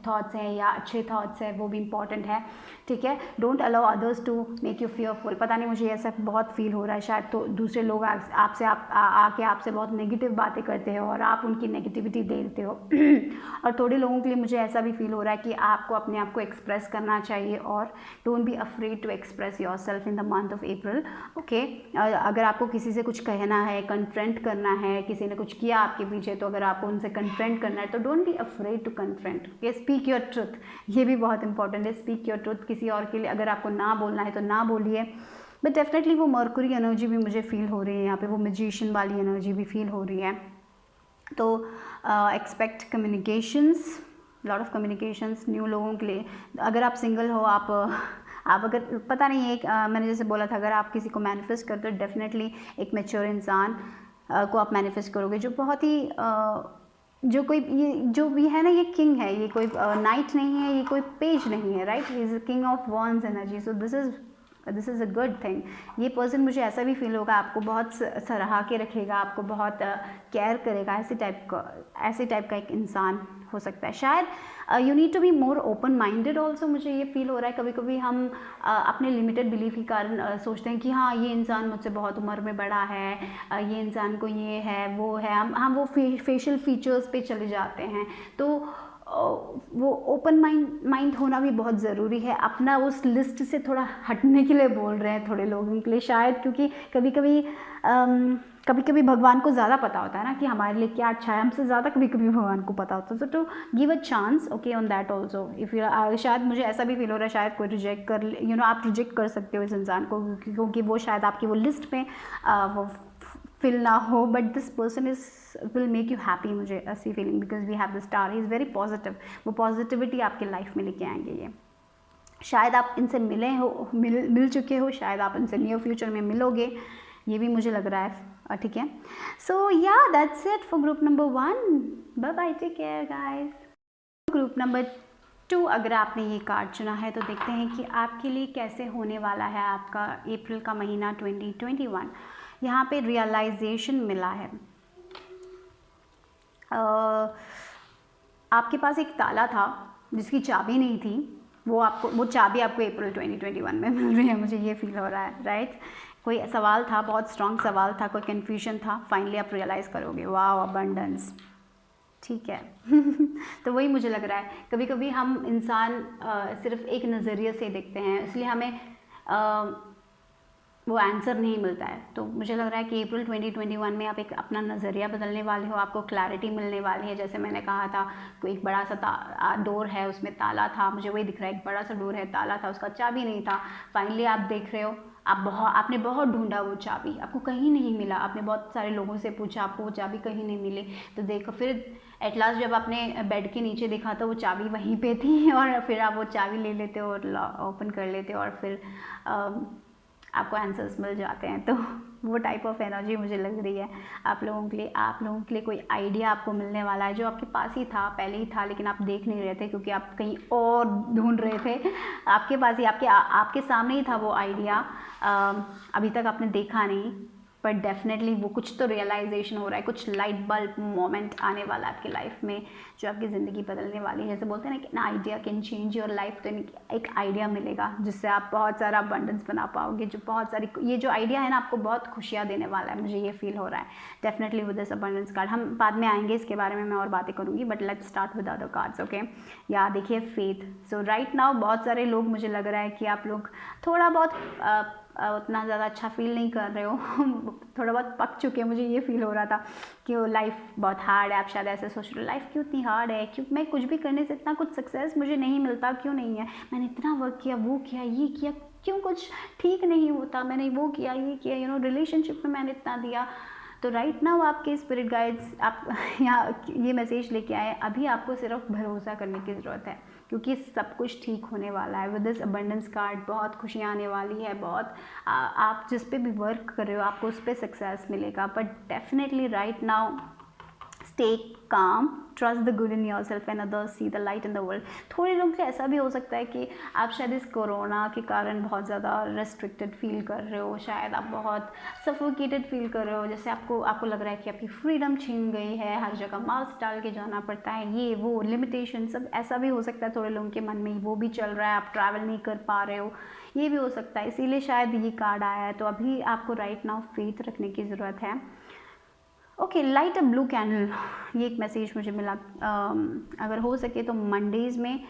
थॉट्स हैं या अच्छे थॉट्स हैं, वो भी इंपॉर्टेंट है, ठीक है। Don't allow others to make you fearful. पता नहीं, मुझे ऐसा बहुत फील हो रहा है शायद, तो दूसरे लोग आके आपसे बहुत नेगेटिव बातें करते हैं और आप उनकी नेगेटिविटी देते हो। और थोड़े लोगों के लिए मुझे ऐसा भी फील हो रहा है कि आपको अपने आप को एक्सप्रेस करना चाहिए, और don't be afraid to express your self in the month of April, okay. अगर आपको किसी से कुछ कहना है, कन्फ्रंट करना है, किसी ने कुछ किया आपके पीछे, तो अगर आपको उनसे कन्फ्रंट करना है तो don't be afraid to confront, okay. Speak your truth, ये भी बहुत इंपॉर्टेंट है। Speak your truth. किसी और के लिए अगर आपको ना बोलना है तो ना बोलिए, बट डेफिनेटली वो मर्कुरी एनर्जी भी मुझे फील हो रही है यहाँ पे, वो मैजिशियन वाली एनर्जी भी फील हो रही है। तो expect communications, lot of communications new लोगों के लिए। अगर आप सिंगल हो, आप अगर पता नहीं एक मैंने जैसे बोला था, अगर आप किसी को मैनिफेस्ट करते हो डेफिनेटली एक मैच्योर इंसान को आप मैनिफेस्ट करोगे, जो बहुत ही जो कोई ये जो भी है ना, ये किंग है, ये कोई नाइट नहीं है, ये कोई पेज नहीं है, right, he is king of wands energy. So this is a good thing. ये पर्सन मुझे ऐसा भी फील होगा, आपको बहुत सराहा के रखेगा, आपको बहुत केयर करेगा, ऐसे टाइप का एक इंसान हो सकता है शायद। You need to be more open minded also, मुझे ये फील हो रहा है। कभी कभी हम अपने लिमिटेड बिलीफ के कारण सोचते हैं कि हाँ ये इंसान मुझसे बहुत उम्र में बड़ा है, ये इंसान को ये है वो है, हम वो फेशियल फीचर्स पे चले जाते हैं। तो वो ओपन माइंड होना भी बहुत ज़रूरी है। अपना उस लिस्ट से थोड़ा हटने के लिए बोल रहे हैं थोड़े लोगों के लिए शायद, क्योंकि कभी कभी भगवान को ज़्यादा पता होता है ना कि हमारे लिए क्या अच्छा है, हमसे ज़्यादा कभी कभी भगवान को पता होता है। तो give a chance okay on that also. If you शायद मुझे ऐसा भी फील हो रहा है, शायद कोई रिजेक्ट कर आप रिजेक्ट कर सकते हो इस इंसान को, क्योंकि वो शायद आपकी वो लिस्ट में वो फिल ना हो, but this person is will make you happy. मुझे ऐसी feeling, because we have the star, he is very positive. वो पॉजिटिविटी आपके लाइफ में लेके आएंगे ये। शायद आप इनसे मिल चुके हो, शायद आप इनसे नियर फ्यूचर में मिलोगे, ये भी मुझे लग रहा है। ठीक है, so yeah that's it for group number 1। Bye bye, take care guys. Group number 2, अगर आपने ये कार्ड चुना है तो देखते हैं कि आपके लिए कैसे होने वाला है आपका अप्रैल का महीना 2021। यहाँ पे रियलाइजेशन मिला है। आपके पास एक ताला था जिसकी चाबी नहीं थी, वो चाबी आपको अप्रैल 2021 में मिल रही है, मुझे ये फील हो रहा है, राइट। कोई सवाल था, बहुत स्ट्रॉन्ग सवाल था, कोई कन्फ्यूजन था, फाइनली आप रियलाइज़ करोगे, वाह अबंडेंस। ठीक है तो वही मुझे लग रहा है, कभी कभी हम इंसान सिर्फ एक नज़रिए से देखते हैं, इसलिए हमें वो आंसर नहीं मिलता है। तो मुझे लग रहा है कि अप्रैल 2021 में आप एक अपना नज़रिया बदलने वाले हो, आपको क्लैरिटी मिलने वाली है। जैसे मैंने कहा था, कोई एक बड़ा सा डोर है, उसमें ताला था, मुझे वही दिख रहा है, एक बड़ा सा डोर है, ताला था, उसका चाबी नहीं था। फाइनली आप देख रहे हो, आपने बहुत ढूंढा वो चाबी, आपको कहीं नहीं मिला, आपने बहुत सारे लोगों से पूछा, आपको वो चाबी कहीं नहीं मिली। तो देखो, फिर एट लास्ट जब आपने बेड के नीचे देखा तो वो चाबी वहीं पे थी, और फिर आप वो चाबी ले लेते हो और ओपन कर लेते हो, और फिर आपको आंसर्स मिल जाते हैं। तो वो टाइप ऑफ एनर्जी मुझे लग रही है आप लोगों के लिए कोई आइडिया आपको मिलने वाला है, जो आपके पास ही था, पहले ही था, लेकिन आप देख नहीं रहे थे क्योंकि आप कहीं और ढूंढ रहे थे। आपके पास ही, आपके सामने ही था वो आइडिया, अभी तक आपने देखा नहीं, बट डेफिनेटली वो कुछ तो रियलाइजेशन हो रहा है, कुछ लाइट बल्ब मोमेंट आने वाला है आपकी लाइफ में, जो आपकी ज़िंदगी बदलने वाली है। जैसे बोलते हैं ना कि ना idea can change your life, तो एक आइडिया मिलेगा जिससे आप बहुत सारा अबंडेंस बना पाओगे, जो बहुत सारी, ये जो आइडिया है ना आपको बहुत खुशियाँ देने वाला है, मुझे ये फील हो रहा है definitely with this abundance card. हम बाद में आएंगे इसके बारे में, मैं और बातें करूँगी, but let's start with other cards. Okay, या देखिए फेथ। सो राइट नाउ बहुत सारे लोग, मुझे लग रहा है कि आप लोग थोड़ा बहुत उतना ज़्यादा अच्छा फील नहीं कर रहे हो थोड़ा बहुत पक चुके हैं, मुझे ये फील हो रहा था कि वो लाइफ बहुत हार्ड है। आप शायद ऐसे सोच रहे हो, लाइफ क्यों इतनी हार्ड है, क्यों मैं कुछ भी करने से इतना कुछ सक्सेस मुझे नहीं मिलता, क्यों नहीं है, मैंने इतना वर्क किया, वो किया, ये किया, क्यों कुछ ठीक नहीं होता, मैंने वो किया, ये किया, रिलेशनशिप में मैंने इतना दिया। तो राइट नाउ आपके स्पिरिट गाइड्स आप यहाँ ये मैसेज लेके आए, अभी आपको सिर्फ भरोसा करने की ज़रूरत है, क्योंकि सब कुछ ठीक होने वाला है। विद दिस अबंडेंस कार्ड बहुत खुशियाँ आने वाली है, बहुत आप जिस पे भी वर्क कर रहे हो आपको उस पर सक्सेस मिलेगा। But definitely right now stay calm, trust the good in your self and others see the light in the world. थोड़े लोगों के ऐसा भी हो सकता है कि आप शायद इस कोरोना के कारण बहुत ज़्यादा रेस्ट्रिक्टेड फील कर रहे हो, शायद आप बहुत सफोकेटेड फील कर रहे हो, जैसे आपको लग रहा है कि आपकी फ्रीडम छीन गई है, हर जगह मास्क डाल के जाना पड़ता है, ये वो लिमिटेशन सब, ऐसा भी हो सकता है थोड़े लोगों के मन में, वो भी चल रहा है, आप ट्रैवल नहीं कर पा रहे हो, ये भी हो सकता है, इसीलिए शायद ये कार्ड आया है। तो अभी आपको राइट नाउ फेथ रखने की ज़रूरत है। ओके, लाइट अ ब्लू कैंडल, ये एक मैसेज मुझे मिला। अगर हो सके तो मंडेज़ में,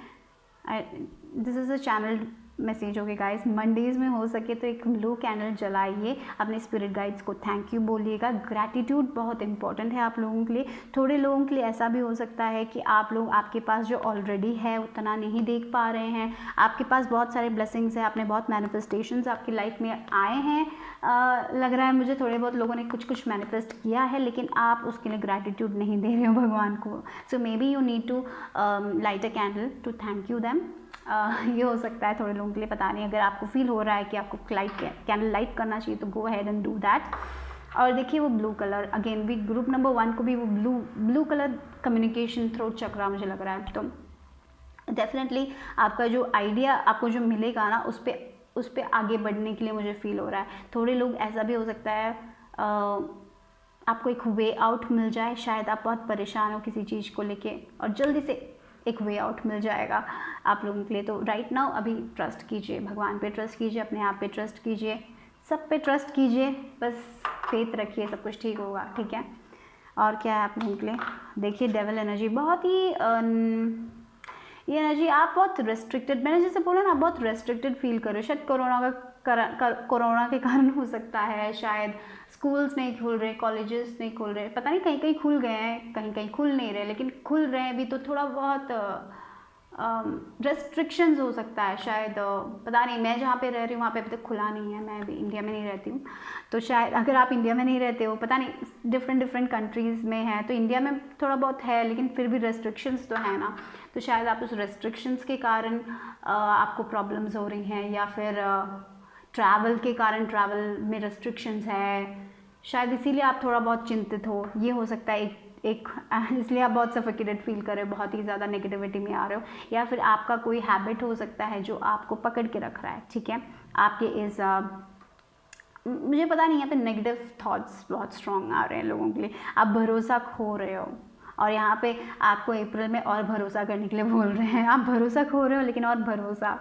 this is a channel message होगी गाइस, मंडेज़ में हो सके तो एक ब्लू कैंडल जलाइए, अपने स्पिरिट गाइड्स को थैंक यू बोलिएगा। ग्रैटिट्यूड बहुत इंपॉर्टेंट है आप लोगों के लिए। थोड़े लोगों के लिए ऐसा भी हो सकता है कि आप लोग, आपके पास जो ऑलरेडी है उतना नहीं देख पा रहे हैं, आपके पास बहुत सारे ब्लेसिंग्स हैं, आपने बहुत मैनिफेस्टेशंस आपकी लाइफ में आए हैं, लग रहा है मुझे थोड़े बहुत लोगों ने कुछ कुछ मैनिफेस्ट किया है, लेकिन आप उसके लिए ग्रैटिट्यूड नहीं दे रहे हो भगवान को। So maybe you need to light a candle to thank you them. ये हो सकता है थोड़े लोगों के लिए, पता नहीं। अगर आपको फील हो रहा है कि आपको कैंडल लाइट करना चाहिए तो go ahead and do that. और देखिए वो ब्लू कलर, अगेन भी ग्रुप नंबर 1 को भी वो ब्लू कलर कम्युनिकेशन थ्रोट चक्रा मुझे लग रहा है। तो डेफिनेटली आपका जो आइडिया आपको जो मिलेगा ना, उस पर आगे बढ़ने के लिए मुझे फील हो रहा है। थोड़े लोग ऐसा भी हो सकता है आपको एक वे आउट मिल जाए, शायद आप बहुत परेशान हो किसी चीज़ को लेके और जल्दी से एक वे आउट मिल जाएगा आप लोगों के लिए। तो राइट नाउ अभी ट्रस्ट कीजिए, भगवान पे ट्रस्ट कीजिए, अपने आप पे ट्रस्ट कीजिए, सब पे ट्रस्ट कीजिए, बस फेथ रखिए, सब कुछ ठीक होगा, ठीक है। और क्या है आप लोगों के लिए, देखिए डेविल एनर्जी बहुत ही ये एनर्जी आप बहुत रेस्ट्रिक्टेड, मैंने जैसे बोला ना, बहुत रेस्ट्रिक्टेड फील कर रहे हो। शायद कोरोना के कारण हो सकता है, शायद स्कूल्स नहीं खुल रहे, कॉलेजेस नहीं खुल रहे, पता नहीं, कहीं कहीं खुल गए हैं, कहीं कहीं खुल नहीं रहे, लेकिन खुल रहे हैं भी तो थोड़ा बहुत रेस्ट्रिक्शंस हो सकता है शायद, पता नहीं। मैं जहाँ पे रह रही हूँ वहाँ पे अभी तक खुला नहीं है, मैं अभी इंडिया में नहीं रहती हूँ, तो शायद अगर आप इंडिया में नहीं रहते हो, पता नहीं डिफरेंट कंट्रीज़ में है, तो इंडिया में थोड़ा बहुत है, लेकिन फिर भी रेस्ट्रिक्शंस तो है ना, तो शायद आप उस रेस्ट्रिक्शंस के कारण आपको प्रॉब्लम्स हो रही हैं, या फिर ट्रैवल के कारण ट्रैवल में रेस्ट्रिक्शंस है, शायद इसीलिए आप थोड़ा बहुत चिंतित हो, ये हो सकता है एक इसलिए आप बहुत सफोकेटेड फील कर रहे हो, बहुत ही ज़्यादा नेगेटिविटी में आ रहे हो, या फिर आपका कोई हैबिट हो सकता है जो आपको पकड़ के रख रहा है, ठीक है। आपके इस मुझे पता नहीं, यहाँ पे नेगेटिव थॉट्स बहुत स्ट्रॉन्ग आ रहे हैं लोगों के लिए, आप भरोसा खो रहे हो, और यहाँ पे आपको अप्रैल में और भरोसा करने के लिए बोल रहे हैं। आप भरोसा खो रहे हो लेकिन और भरोसा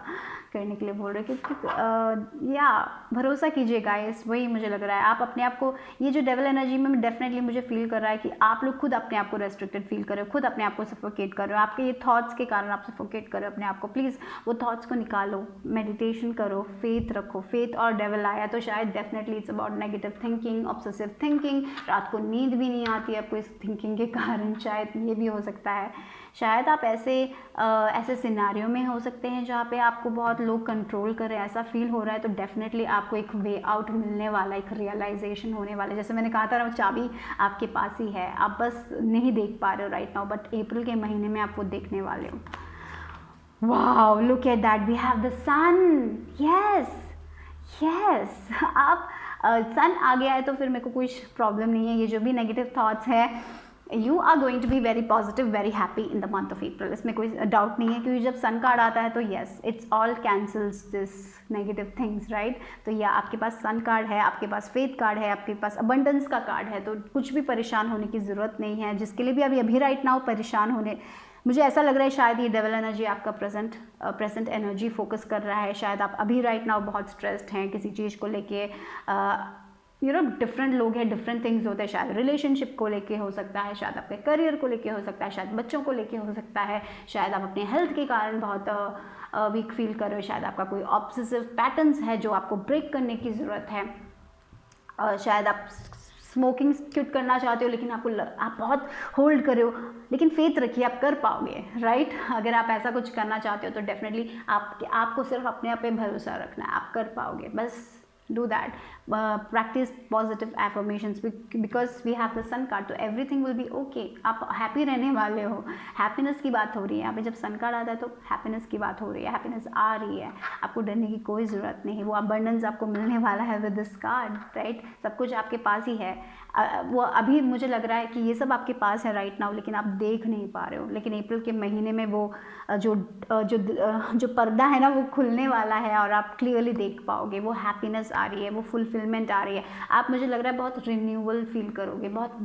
करने के लिए बोल रहे हो, क्योंकि या भरोसा कीजिए गाइस, वही मुझे लग रहा है। आप अपने आप को, ये जो डेविल एनर्जी में डेफिनेटली मुझे फील कर रहा है कि आप लोग खुद अपने आप को रेस्ट्रिक्टेड फील कर रहे हो, खुद अपने आप को सफोकेट कर रहे हो, आपके ये थॉट्स के कारण आप सफोकेट कर रहे हो अपने आप को। प्लीज़ वो थॉट्स को निकालो, मेडिटेशन करो, फेथ रखो। फेथ और डेविल आया तो शायद definitely it's about negative thinking, obsessive thinking, रात को नींद भी नहीं आती आपको इस थिंकिंग के कारण, शायद ये भी हो सकता है। शायद आप ऐसे सिनारियो में हो सकते हैं जहाँ पे आपको बहुत लोग कंट्रोल कर रहे हैं, ऐसा फील हो रहा है, तो डेफिनेटली आपको एक वे आउट मिलने वाला, एक रियलाइजेशन होने वाला है। जैसे मैंने कहा था ना, वो चाबी आपके पास ही है, आप बस नहीं देख पा रहे हो राइट नाउ, बट अप्रैल के महीने में आप वो देखने वाले हो। Wow, look at that, we have the sun. Yes आप सन आ गया है तो फिर मेरे को कोई प्रॉब्लम नहीं है। ये जो भी नेगेटिव थॉट्स है, you are going to be very positive, very happy in the month of April, इसमें कोई डाउट नहीं है, क्योंकि जब सन कार्ड आता है तो yes, it's all cancels this negative things, right. तो या आपके पास सन कार्ड है, आपके पास फेथ कार्ड है, आपके पास अबंडेंस का कार्ड है, तो कुछ भी परेशान होने की ज़रूरत नहीं है। जिसके लिए भी अभी राइट नाउ परेशान होने, मुझे ऐसा लग रहा है शायद ये डेविल एनर्जी आपका प्रेजेंट एनर्जी फोकस कर रहा है। शायद आप अभी राइट नाउ बहुत स्ट्रेस्ड हैं किसी चीज़ को लेके, डिफरेंट लोग हैं, डिफरेंट थिंग्स होते हैं, शायद रिलेशनशिप को लेके हो सकता है, शायद आपके करियर को लेके हो सकता है, शायद बच्चों को लेके हो सकता है, शायद आप अपने हेल्थ के कारण बहुत वीक फील कर रहे हो, शायद आपका कोई ऑब्सेसिव पैटर्न्स है जो आपको ब्रेक करने की ज़रूरत है, शायद आप स्मोकिंग क्विट करना चाहते हो, लेकिन आप बहुत होल्ड कर रहे हो, लेकिन फेथ रखिए आप कर पाओगे, राइट। अगर आप ऐसा कुछ करना चाहते हो तो डेफिनेटली आपको सिर्फ अपने आप पे भरोसा रखना है, आप कर पाओगे, बस do that. Practice positive affirmations because we have the sun card, तो everything will be okay. आप happy रहने वाले हो, happiness की बात हो रही है यहाँ पे। जब sun card आता है तो happiness की बात हो रही है, happiness आ रही है, आपको डरने की कोई ज़रूरत नहीं है। वो abundance आपको मिलने वाला है with this card, right? सब कुछ आपके पास ही है। वो अभी मुझे लग रहा है कि ये सब आपके पास है राइट नाउ, लेकिन आप देख नहीं पा रहे हो। लेकिन अप्रैल के महीने में वो जो पर्दा है ना, वो खुलने वाला है और आप क्लियरली देख पाओगे। वो हैप्पीनेस आ रही है, वो फुलफिलमेंट आ रही है। आप, मुझे लग रहा है, बहुत रिन्यूअल फील करोगे, बहुत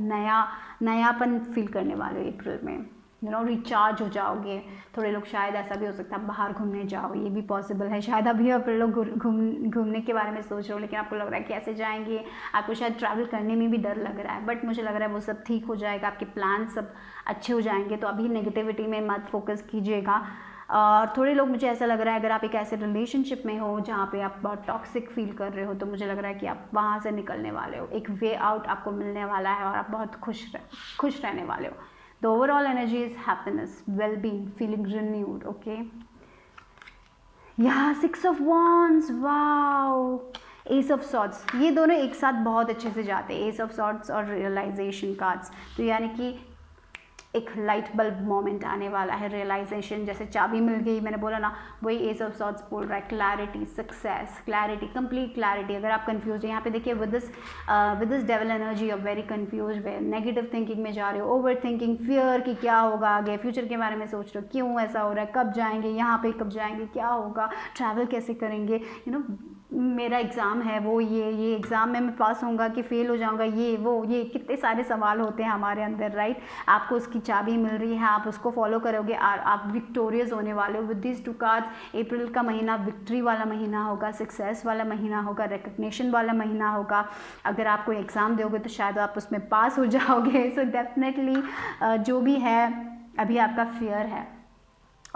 नयापन फील करने वाले हो अप्रैल में। रिचार्ज हो जाओगे। थोड़े लोग, शायद ऐसा भी हो सकता है बाहर घूमने जाओ, ये भी पॉसिबल है। शायद अभी आप लोग घूमने के बारे में सोच रहे हो, लेकिन आपको लग रहा है कैसे जाएंगे, आपको शायद ट्रैवल करने में भी डर लग रहा है, बट मुझे लग रहा है वो सब ठीक हो जाएगा, आपके प्लान सब अच्छे हो जाएंगे। तो अभी नेगेटिविटी में मत फोकस कीजिएगा, और थोड़े लोग, मुझे ऐसा लग रहा है अगर आप एक ऐसे रिलेशनशिप में हो जहाँ पे आप बहुत टॉक्सिक फील कर रहे हो, तो मुझे लग रहा है कि आप वहाँ से निकलने वाले हो, एक वे आउट आपको मिलने वाला है और आप बहुत खुश रहने वाले हो. The overall energy is happiness, well being, feeling renewed. Okay, यहाँ 6 of wands, wow, S of swords, ये दोनों एक साथ बहुत अच्छे से जाते हैं, एस ऑफ सॉर्ड्स और रियलाइजेशन कार्ड्स. तो यानी कि एक लाइट बल्ब मोमेंट आने वाला है, रियलाइजेशन, जैसे चाबी मिल गई, मैंने बोला ना, वही एस ऑफ सॉर्ड्स बोल रहा है, clarity, success, clarity, complete clarity. अगर आप कंफ्यूज हैं, यहाँ पे देखिए with this devil energy of very confuse, way negative thinking में जा रहे हो, ओवर थिंकिंग, फियर कि क्या होगा आगे, फ्यूचर के बारे में सोच रहे हो, क्यों ऐसा हो रहा है, कब जाएंगे यहाँ पे, कब जाएंगे, क्या होगा, ट्रैवल कैसे करेंगे, यू नो, मेरा एग्ज़ाम है वो, ये एग्ज़ाम में मैं पास होऊंगा कि फ़ेल हो जाऊंगा, ये वो, ये कितने सारे सवाल होते हैं हमारे अंदर, राइट. आपको उसकी चाबी मिल रही है, आप उसको फॉलो करोगे और आप विक्टोरियस होने वाले हो विद दिस 2 कार्ड्स. अप्रैल का महीना विक्ट्री वाला महीना होगा, सक्सेस वाला महीना होगा, रिकग्निशन वाला महीना होगा. अगर आप कोई एग्ज़ाम दोगे तो शायद आप उसमें पास हो जाओगे. सो डेफिनेटली जो भी है, अभी आपका फियर है,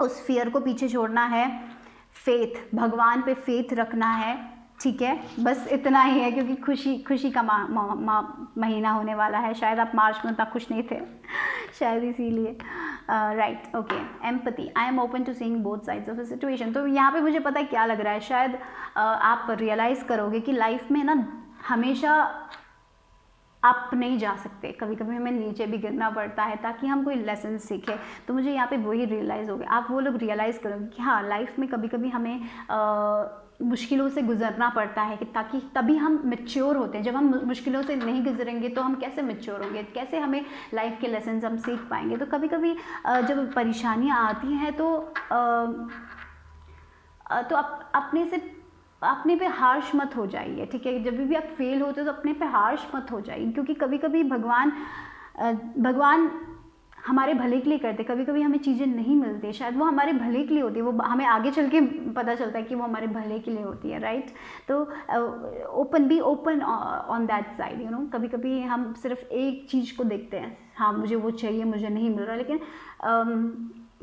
उस फियर को पीछे छोड़ना है, फेथ, भगवान पे फेथ रखना है, ठीक है. बस इतना ही है, क्योंकि खुशी का महीना होने वाला है. शायद आप मार्च में उतना खुश नहीं थे, शायद इसीलिए, right. Okay, empathy, I am open to seeing both sides of a situation. तो यहाँ पे मुझे पता है क्या लग रहा है, शायद आप रियलाइज़ करोगे कि लाइफ में ना हमेशा आप नहीं जा सकते, कभी कभी हमें नीचे भी गिरना पड़ता है ताकि हम कोई लेसन सीखें. तो मुझे यहाँ पे वही रियलाइज़ हो गया, आप वो लोग रियलाइज़ करोगे कि हाँ, लाइफ में कभी कभी हमें मुश्किलों से गुजरना पड़ता है, कि ताकि तभी हम मैच्योर होते हैं. जब हम मुश्किलों से नहीं गुजरेंगे तो हम कैसे मैच्योर होंगे, कैसे हमें लाइफ के लेसन हम सीख पाएंगे. तो कभी कभी जब परेशानियाँ आती हैं तो अपने पे हार्श मत हो जाइए, ठीक है. जब भी आप फेल होते हो तो अपने पे हार्श मत हो जाइए, क्योंकि कभी कभी भगवान हमारे भले के लिए करते. कभी कभी हमें चीज़ें नहीं मिलती, शायद वो हमारे भले के लिए होती है, वो हमें आगे चल के पता चलता है कि वो हमारे भले के लिए होती है, राइट. तो be open on that side, you know. कभी कभी हम सिर्फ एक चीज़ को देखते हैं, हाँ मुझे वो चाहिए, मुझे नहीं मिल रहा, लेकिन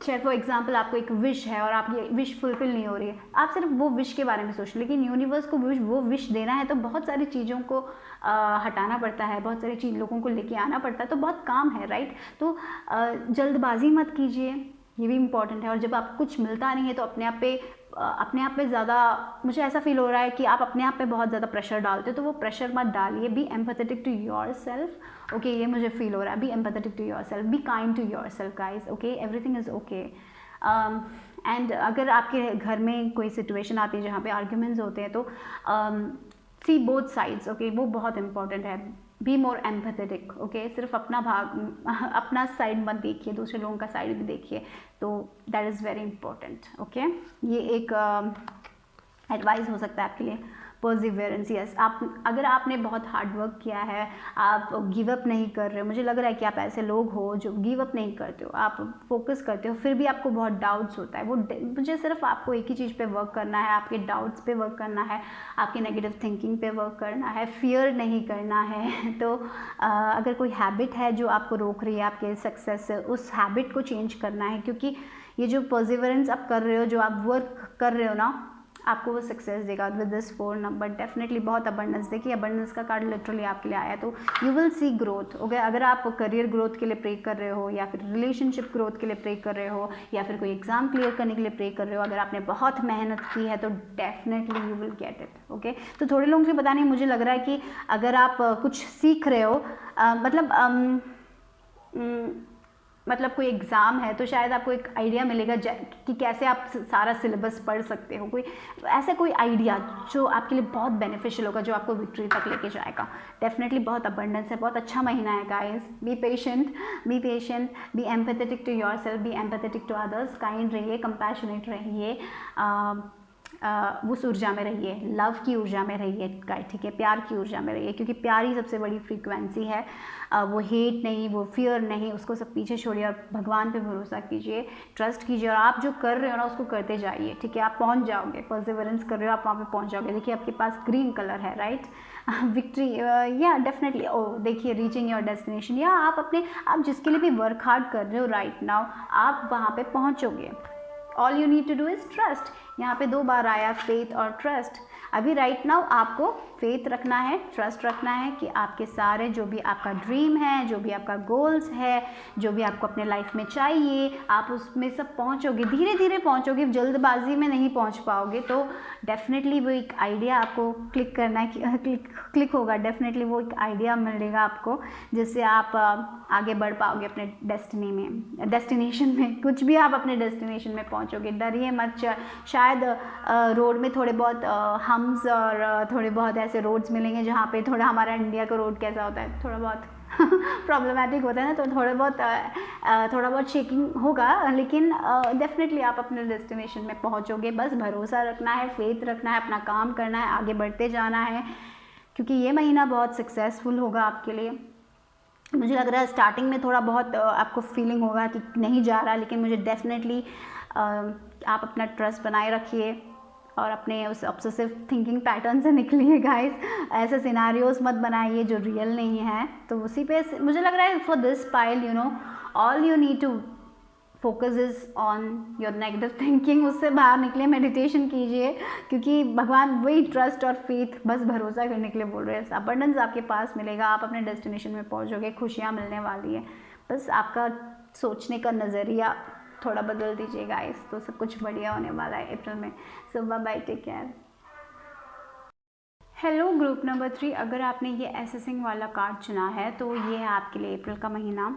शायद फॉर एग्जाम्पल आपको एक विश है और आपकी विश फुलफिल नहीं हो रही है, आप सिर्फ वो विश के बारे में सोच, लेकिन यूनिवर्स को वो विश देना है तो बहुत सारी चीज़ों को हटाना पड़ता है, बहुत सारी लोगों को लेके आना पड़ता है, तो बहुत काम है, राइट. तो जल्दबाजी मत कीजिए, ये भी इम्पॉर्टेंट है. और जब आपको कुछ मिलता नहीं है तो अपने आप पे ज़्यादा, मुझे ऐसा फील हो रहा है कि आप अपने आप पे बहुत ज़्यादा प्रेशर डालते हो, तो वो प्रेशर मत डालिए. Be empathetic to your self. Okay, ये मुझे फील हो रहा है. Be empathetic to your self, be kind to your self guys. Okay, everything is okay. And अगर आपके घर में कोई सिचुएशन आती है जहाँ पे आर्ग्यूमेंट्स होते हैं, तो सी बोथ साइड्स. ओके, वो बहुत इंपॉर्टेंट है. Be more empathetic. ओके, सिर्फ अपना साइड मत देखिए, दूसरे लोगों का साइड भी देखिए. तो that is very important. Okay, ये एक एडवाइस हो सकता है आपके लिए. परसिवियरेंस, यस, अगर आपने बहुत हार्ड वर्क किया है, आप गिव अप नहीं कर रहे हो, मुझे लग रहा है कि आप ऐसे लोग हो जो गिव अप नहीं करते हो, आप फोकस करते हो, फिर भी आपको बहुत डाउट्स होता है. मुझे सिर्फ आपको एक ही चीज़ पे वर्क करना है, आपके डाउट्स पे वर्क करना है, आपकी नेगेटिव थिंकिंग पे वर्क करना है, फियर नहीं करना है. तो अगर कोई हैबिट है जो आपको रोक रही है आपके सक्सेस से, उस हैबिट को चेंज करना है, क्योंकि ये जो परसिवियरेंस आप कर रहे हो, जो आप वर्क कर रहे हो ना, आपको वो सक्सेस देगा. विद दिस 4 नंबर डेफिनेटली बहुत अबंडेंस. देखिए, अबंडेंस का कार्ड लिटरली आपके लिए आया, तो you will see growth. Okay, अगर आप करियर ग्रोथ के लिए प्रे कर रहे हो, या फिर रिलेशनशिप ग्रोथ के लिए प्रे कर रहे हो, या फिर कोई एग्जाम क्लियर करने के लिए प्रे कर रहे हो, अगर आपने बहुत मेहनत की है तो definitely you will get it. Okay, तो थोड़े लोगों से पता नहीं, मुझे लग रहा है कि अगर आप कुछ सीख रहे हो, मतलब कोई एग्ज़ाम है, तो शायद आपको एक आइडिया मिलेगा कि कैसे आप सारा सिलेबस पढ़ सकते हो. कोई आइडिया जो आपके लिए बहुत बेनिफिशियल होगा, जो आपको विक्ट्री तक लेके जाएगा. डेफिनेटली बहुत अबंडेंस है, बहुत अच्छा महीना है guys. Be patient, be empathetic to your self, be empathetic to others, kind रहिए, कंपैशनेट रहिए, उस ऊर्जा में रहिए, लव की ऊर्जा में रहिए, ठीक है, प्यार की ऊर्जा में रहिए, क्योंकि प्यार ही सबसे बड़ी फ्रीक्वेंसी है. वो हेट नहीं, वो फियर नहीं, उसको सब पीछे छोड़िए और भगवान पे भरोसा कीजिए, ट्रस्ट कीजिए, और आप जो कर रहे हो ना उसको करते जाइए, ठीक है. आप पहुंच जाओगे, परसिवरेंस कर रहे हो, आप वहाँ पे पहुंच जाओगे. देखिए, आपके पास ग्रीन कलर है, राइट. विक्ट्री, या डेफिनेटली. ओ देखिए, रीचिंग योर डेस्टिनेशन, या आप जिसके लिए भी वर्क हार्ड कर रहे हो राइट नाउ, आप वहाँ पे पहुँचोगे. All you need to do is trust. यहाँ पे 2 बार आया फेथ और ट्रस्ट। अभी राइट नाउ आपको फेथ रखना है, ट्रस्ट रखना है कि आपके सारे जो भी आपका ड्रीम है, जो भी आपका गोल्स है, जो भी आपको अपने लाइफ में चाहिए, आप उसमें सब पहुंचोगे, धीरे धीरे पहुंचोगे, जल्दबाजी में नहीं पहुंच पाओगे। तो डेफिनेटली वो एक आइडिया आपको क्लिक करना है, क्लिक होगा, डेफिनेटली वो एक आइडिया मिलेगा आपको, जिससे आप आगे बढ़ पाओगे अपने डेस्टिनेशन में। कुछ भी आप अपने डेस्टिनेशन में पहुंचोगे, डरिए मत। शायद रोड में थोड़े बहुत हम्स और थोड़े बहुत ऐसे रोड्स मिलेंगे जहाँ पे थोड़ा हमारा इंडिया का रोड कैसा होता है, थोड़ा बहुत प्रॉब्लमेटिक होता है ना, तो थोड़ा बहुत शेकिंग होगा, लेकिन डेफिनेटली आप अपने डेस्टिनेशन में पहुंचोगे। बस भरोसा रखना है, फेथ रखना है, अपना काम करना है, आगे बढ़ते जाना है, क्योंकि ये महीना बहुत सक्सेसफुल होगा आपके लिए। मुझे लग रहा है स्टार्टिंग में थोड़ा बहुत आपको फीलिंग होगा कि नहीं जा रहा, लेकिन मुझे डेफिनेटली आप अपना ट्रस्ट बनाए रखिए और अपने उस ऑब्सेसिव थिंकिंग पैटर्न से निकलिए गाइस। ऐसे सिनारियोज मत बनाइए जो रियल नहीं है। तो उसी पे मुझे लग रहा है for this pile, you know, all you need to focus is on your negative thinking. उससे बाहर निकले, मेडिटेशन कीजिए, क्योंकि भगवान वही ट्रस्ट और फेथ, बस भरोसा करने के लिए बोल रहे हैं। अबंडेंस आपके पास मिलेगा, आप अपने डेस्टिनेशन में पहुंचोगे, खुशियाँ मिलने वाली है। बस आपका सोचने का नज़रिया थोड़ा बदल दीजिए गाइस, तो सब कुछ बढ़िया होने वाला है अप्रैल में। So bye bye, take care. Hello group number 3, अगर आपने ये एसेसिंग वाला कार्ड चुना है तो ये है आपके लिए अप्रैल का महीना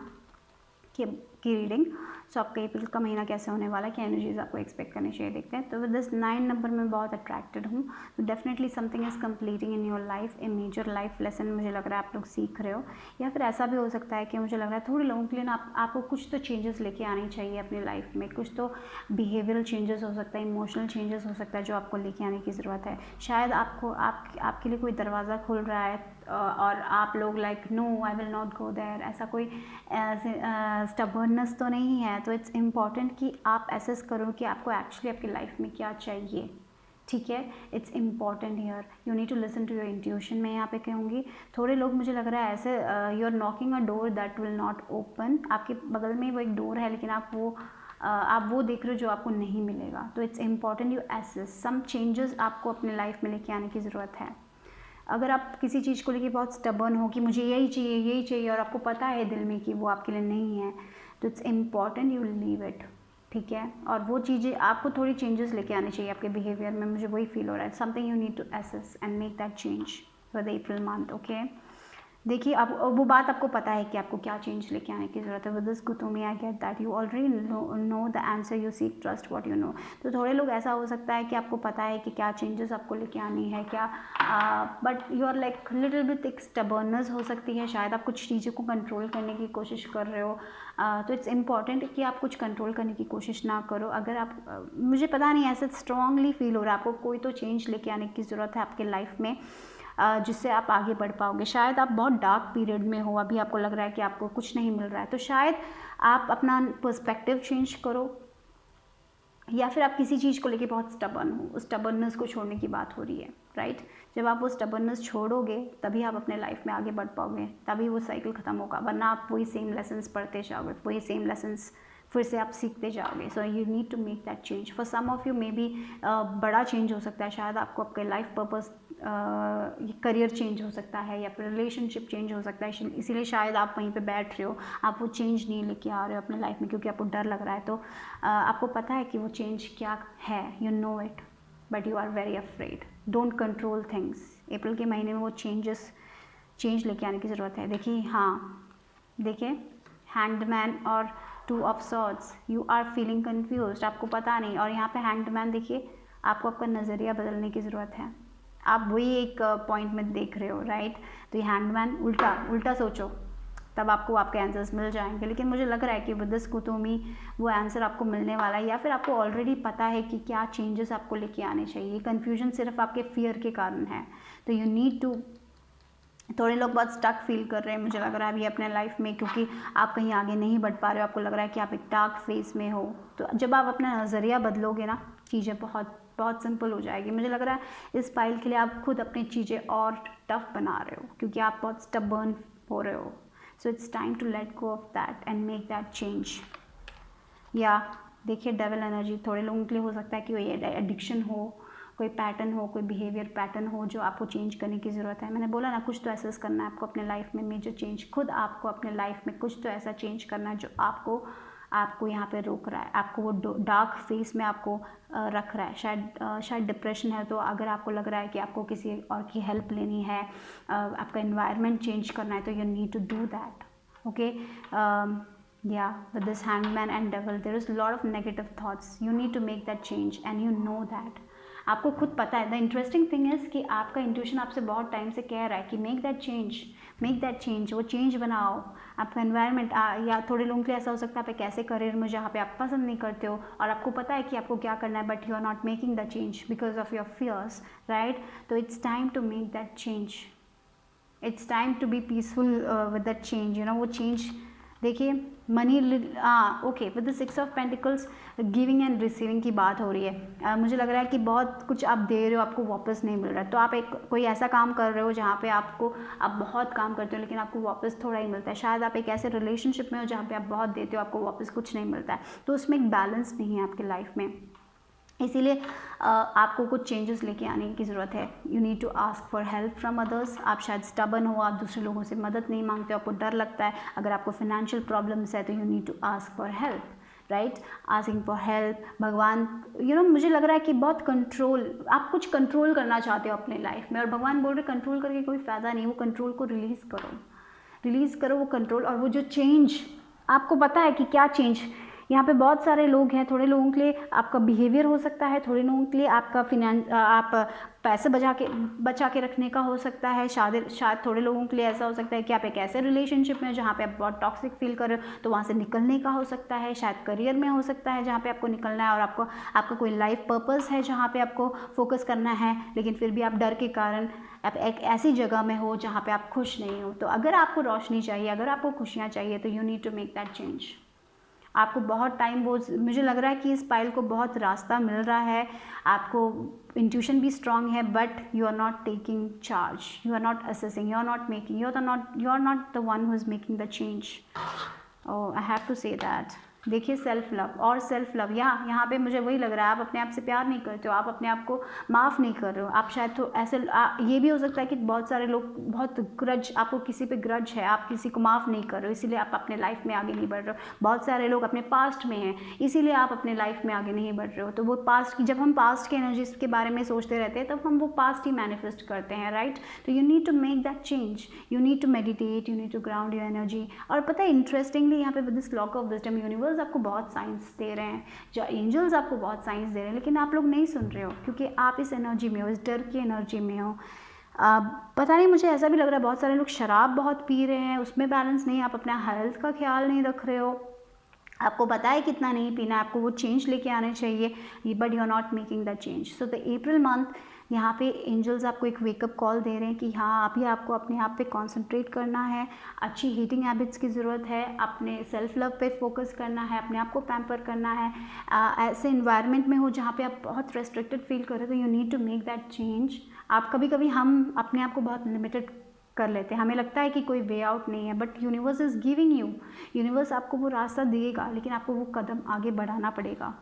की रीडिंग। सो आपका अप्रैल का महीना कैसे होने वाला है, क्या एनर्जीज आपको एक्सपेक्ट करनी चाहिए, देखते हैं। तो विद दिस 9 नंबर में बहुत अट्रैक्टेड हूँ, तो definitely something is completing in your life, a major life lesson मुझे लग रहा है आप लोग सीख रहे हो। या फिर ऐसा भी हो सकता है कि मुझे लग रहा है थोड़े लोगों के लिए ना आपको कुछ तो चेंजेस लेके आनी चाहिए अपनी लाइफ में, कुछ तो बिहेवियरल चेंजेस हो सकता है, इमोशनल चेंजेस हो सकता है जो आपको लेके आने की ज़रूरत है। शायद आपके लिए कोई दरवाज़ा खुल रहा है और आप लोग like no I will not go there, ऐसा कोई स्टबर्ननेस तो नहीं है। तो इट्स इम्पॉर्टेंट कि आप एसेस करो कि आपको एक्चुअली आपकी लाइफ में क्या चाहिए, ठीक है। It's important here, you need to listen to your intuition. मैं यहाँ पे कहूँगी थोड़े लोग मुझे लग रहा है ऐसे you are knocking a door that will not open. आपके बगल में वो एक डोर है, लेकिन आप वो देख रहे हो जो आपको नहीं मिलेगा। तो it's important you assess, some changes आपको अपने लाइफ में लेके आने की ज़रूरत है। अगर आप किसी चीज़ को लेके बहुत स्टबर्न हो कि मुझे यही चाहिए और आपको पता है दिल में कि वो आपके लिए नहीं है, तो it's important you leave it, ठीक है। और वो चीज़ें आपको थोड़ी चेंजेस लेके आने चाहिए आपके बिहेवियर में, मुझे वही फील हो रहा है। Something you need to assess and make that change for the April month, okay. देखिए अब वो बात आपको पता है कि आपको क्या चेंज लेके आने की ज़रूरत है। विद दिस गुतोमी I get that you already know the answer, you seek trust what you know. तो थोड़े लोग ऐसा हो सकता है कि आपको पता है कि क्या चेंजेस आपको लेके आनी है क्या, but you are like little bit एक स्टबर्ननेस हो सकती है। शायद आप कुछ चीज़ों को कंट्रोल करने की कोशिश कर रहे हो। तो इट्स इम्पॉर्टेंट कि आप कुछ कंट्रोल करने की कोशिश ना करो। अगर आप मुझे पता नहीं, ऐसे स्ट्रांगली फील हो रहा है आपको कोई तो चेंज लेके आने की ज़रूरत है आपके लाइफ में, जिससे आप आगे बढ़ पाओगे। शायद आप बहुत डार्क पीरियड में हो, अभी आपको लग रहा है कि आपको कुछ नहीं मिल रहा है, तो शायद आप अपना पर्सपेक्टिव चेंज करो, या फिर आप किसी चीज़ को लेके बहुत स्टबर्न हो, उस स्टबर्ननेस को छोड़ने की बात हो रही है, राइट। जब आप वो स्टबर्ननेस छोड़ोगे तभी आप अपने लाइफ में आगे बढ़ पाओगे, तभी वो साइकिल ख़त्म होगा, वरना आप वही सेम लेसन्स पढ़ते जाओगे, वही सेम लेसन्स फिर से आप सीखते जाओगे। So you need to make that change. For some of you may be बड़ा चेंज हो सकता है, शायद आपको आपके लाइफ पर्पस करियर चेंज हो सकता है, या फिर रिलेशनशिप चेंज हो सकता है, इसीलिए शायद आप वहीं पे बैठ रहे हो, आप वो चेंज नहीं लेके आ रहे हो अपने लाइफ में क्योंकि आपको डर लग रहा है। तो आपको पता है कि वो चेंज क्या है, you know it, but you are very afraid. Don't control things. अप्रैल के महीने में वो चेंज लेके आने की ज़रूरत है। देखिए, हाँ देखिए, हैंगड और 2 of swords, you are feeling confused, आपको पता नहीं। और यहाँ पे हैंगड मैन देखिए, आपको आपका नज़रिया बदलने की ज़रूरत है, आप वही एक पॉइंट में देख रहे हो, राइट। तो ये हैंगमैन उल्टा सोचो, तब आपको आपके आंसर्स मिल जाएंगे। लेकिन मुझे लग रहा है कि विद दिस कुतुमी वो आंसर आपको मिलने वाला है, या फिर आपको ऑलरेडी पता है कि क्या चेंजेस आपको लेके आने चाहिए। कन्फ्यूजन सिर्फ आपके फियर के कारण है। तो यू नीड टू, थोड़े लोग बहुत स्टक फील कर रहे हैं मुझे लग रहा है अभी अपने लाइफ में, क्योंकि आप कहीं आगे नहीं बढ़ पा रहे हो, आपको लग रहा है कि आप एक डार्क फेज में हो। तो जब आप अपना नज़रिया बदलोगे ना, चीज़ें बहुत सिंपल हो जाएगी। मुझे लग रहा है इस फाइल के लिए आप खुद अपनी चीज़ें और टफ बना रहे हो, क्योंकि आप बहुत स्टबर्न हो रहे हो। So it's time to let go of that and make that change, या देखिए डेविल एनर्जी थोड़े लोगों के लिए हो सकता है कि कोई एडिक्शन हो, कोई पैटर्न हो, कोई बिहेवियर पैटर्न हो जो आपको चेंज करने की ज़रूरत है। मैंने बोला ना, कुछ तो ऐसा करना है आपको अपने लाइफ में मेजर चेंज, खुद आपको अपने लाइफ में कुछ तो ऐसा चेंज करना है जो आपको यहाँ पे रोक रहा है, आपको वो डार्क फेस में आपको रख रहा है। शायद डिप्रेशन है, तो अगर आपको लग रहा है कि आपको किसी और की हेल्प लेनी है, आपका एनवायरनमेंट चेंज करना है, तो you need to do that, okay. yeah, with this hangman and devil there is a lot of negative thoughts. You need to make that change and you know that. आपको खुद पता है। द इंटरेस्टिंग थिंग इज़ कि आपका इंट्यूशन आपसे बहुत टाइम से कह रहा है कि मेक दैट चेंज, वो चेंज बनाओ। आपका एनवायरनमेंट या थोड़े लोगों के लिए ऐसा हो सकता है आप एक ऐसे करियर में जहाँ पे आप पसंद नहीं करते हो और आपको पता है कि आपको क्या करना है, but you are not making the change because of your fears, right. तो it's time to make that change, it's time to be peaceful with that change, you know. वो चेंज देखिए money, okay, with the 6 of pentacles giving and receiving की बात हो रही है। मुझे लग रहा है कि बहुत कुछ आप दे रहे हो, आपको वापस नहीं मिल रहा है। तो आप कोई ऐसा काम कर रहे हो जहाँ पे आप बहुत काम करते हो लेकिन आपको वापस थोड़ा ही मिलता है। शायद आप एक ऐसे रिलेशनशिप में हो जहाँ पे आप बहुत देते हो, आपको वापस कुछ नहीं मिलता है। तो उसमें एक बैलेंस नहीं है आपके लाइफ में, इसीलिए आपको कुछ चेंजेस लेके आने की ज़रूरत है। You need to ask for help from others. आप शायद स्टबर्न हो, आप दूसरे लोगों से मदद नहीं मांगते, आपको डर लगता है। अगर आपको फाइनेंशियल प्रॉब्लम्स है तो you need to ask for help, right. Asking for help, भगवान, यू नो, मुझे लग रहा है कि बहुत कंट्रोल, आप कुछ कंट्रोल करना चाहते हो अपने लाइफ में और भगवान बोल रहे कंट्रोल करके कोई फ़ायदा नहीं। वो कंट्रोल को रिलीज़ करो वो कंट्रोल। और वो जो चेंज आपको पता है कि क्या चेंज, यहाँ पे बहुत सारे लोग हैं। थोड़े लोगों के लिए आपका बिहेवियर हो सकता है, थोड़े लोगों के लिए आपका आप पैसे बचा के रखने का हो सकता है। शायद थोड़े लोगों के लिए ऐसा हो सकता है कि आप एक ऐसे रिलेशनशिप में जहाँ पे आप बहुत टॉक्सिक फील कर रहे हो तो वहाँ से निकलने का हो सकता है। शायद करियर में हो सकता है जहाँ पे आपको निकलना है और आपका कोई लाइफ पर्पस है जहाँ पे आपको फोकस करना है, लेकिन फिर भी आप डर के कारण आप एक ऐसी जगह में हो जहाँ पे आप खुश नहीं हो। तो अगर आपको रोशनी चाहिए, अगर आपको खुशियाँ चाहिए, तो you need to make that change. आपको बहुत टाइम, वो मुझे लग रहा है कि इस पाइल को बहुत रास्ता मिल रहा है, आपको इंट्यूशन भी स्ट्रांग है, but you are not taking charge, you are not assessing, you are not making, you are not the one who is making the change. Oh, I have to say that. देखिए सेल्फ लव और सेल्फ लव, यहाँ पे मुझे वही लग रहा है, आप अपने आप से प्यार नहीं करते हो, आप अपने आप को माफ़ नहीं कर रहे हो। आप शायद तो ऐसे ये भी हो सकता है कि बहुत सारे लोग बहुत ग्रज, आपको किसी पे ग्रज है, आप किसी को माफ़ नहीं कर रहे हो, इसीलिए आप अपने लाइफ में आगे नहीं बढ़ रहे हो। बहुत सारे लोग अपने पास्ट में हैं, इसीलिए आप अपने लाइफ में आगे नहीं बढ़ रहे हो। तो वो पास्ट की, जब हम पास्ट के एनर्जीज के बारे में सोचते रहते हैं तब हम वो पास्ट ही मैनिफेस्ट करते हैं, राइट। तो you need to make that change, you need to meditate, you need to ground your energy. और पता है इंटरेस्टिंगली यहाँ पे with this clock of wisdom universe आपको बहुत साइंस दे रहे हैं, जो एंजल्स आपको बहुत साइंस दे रहे हैं, लेकिन आप लोग नहीं सुन रहे हो क्योंकि आप इस एनर्जी में हो, इस डर की एनर्जी में हो। पता नहीं, मुझे ऐसा भी लग रहा है बहुत सारे लोग शराब बहुत पी रहे हैं, उसमें बैलेंस नहीं, आप अपना हेल्थ का ख्याल नहीं रख रहे हो। आपको पता है कितना नहीं पीना है, आपको वो चेंज लेके आने चाहिए, but you are not making the change. So the April month यहाँ पे एंजल्स आपको एक वेकअप कॉल दे रहे हैं कि हाँ, अभी आपको अपने आप पे कंसंट्रेट करना है, अच्छी हीटिंग हैबिट्स की ज़रूरत है, अपने सेल्फ लव पे फोकस करना है, अपने आप को पैम्पर करना है। ऐसे इन्वायरमेंट में हो जहाँ पे आप बहुत रेस्ट्रिक्टेड फील कर रहे हो, तो you need to make that change. आप कभी हम अपने आप को बहुत लिमिटेड कर लेते हैं, हमें लगता है कि कोई वे आउट नहीं है, but universe is giving you, universe आपको वो रास्ता देगा, लेकिन आपको वो कदम आगे बढ़ाना पड़ेगा।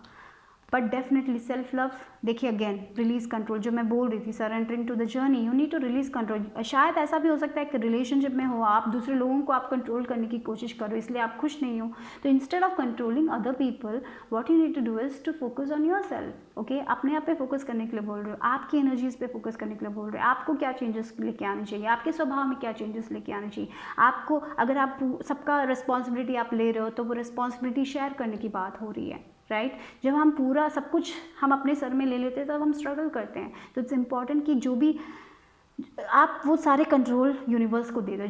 बट डेफिनेटली सेल्फ लव, देखिए अगेन रिलीज कंट्रोल, जो मैं बोल रही थी, surrendering to the journey, you need to release control. शायद ऐसा भी हो सकता है कि रिलेशनशिप में हो आप, दूसरे लोगों को आप कंट्रोल करने की कोशिश करो, इसलिए आप खुश नहीं हो। तो instead of controlling other people, what you need to do is to focus on your self, okay. अपने आप पे फोकस करने के लिए बोल रहे हो, आपकी एनर्जीज पे फोकस करने के लिए बोल रहे हो, आपको क्या चेंजेस लेके आने चाहिए, आपके स्वभाव में क्या चेंजेस लेके आने चाहिए आपको। अगर आप सबका रिस्पॉन्सिबिलिटी आप ले रहे हो तो वो रिस्पॉन्सिबिलिटी शेयर करने की बात हो रही है, राइट। जब हम पूरा सब कुछ हम अपने सर में ले लेते हैं तब हम स्ट्रगल करते हैं। तो इट्स इम्पॉर्टेंट कि जो भी आप वो सारे कंट्रोल यूनिवर्स को दे दो,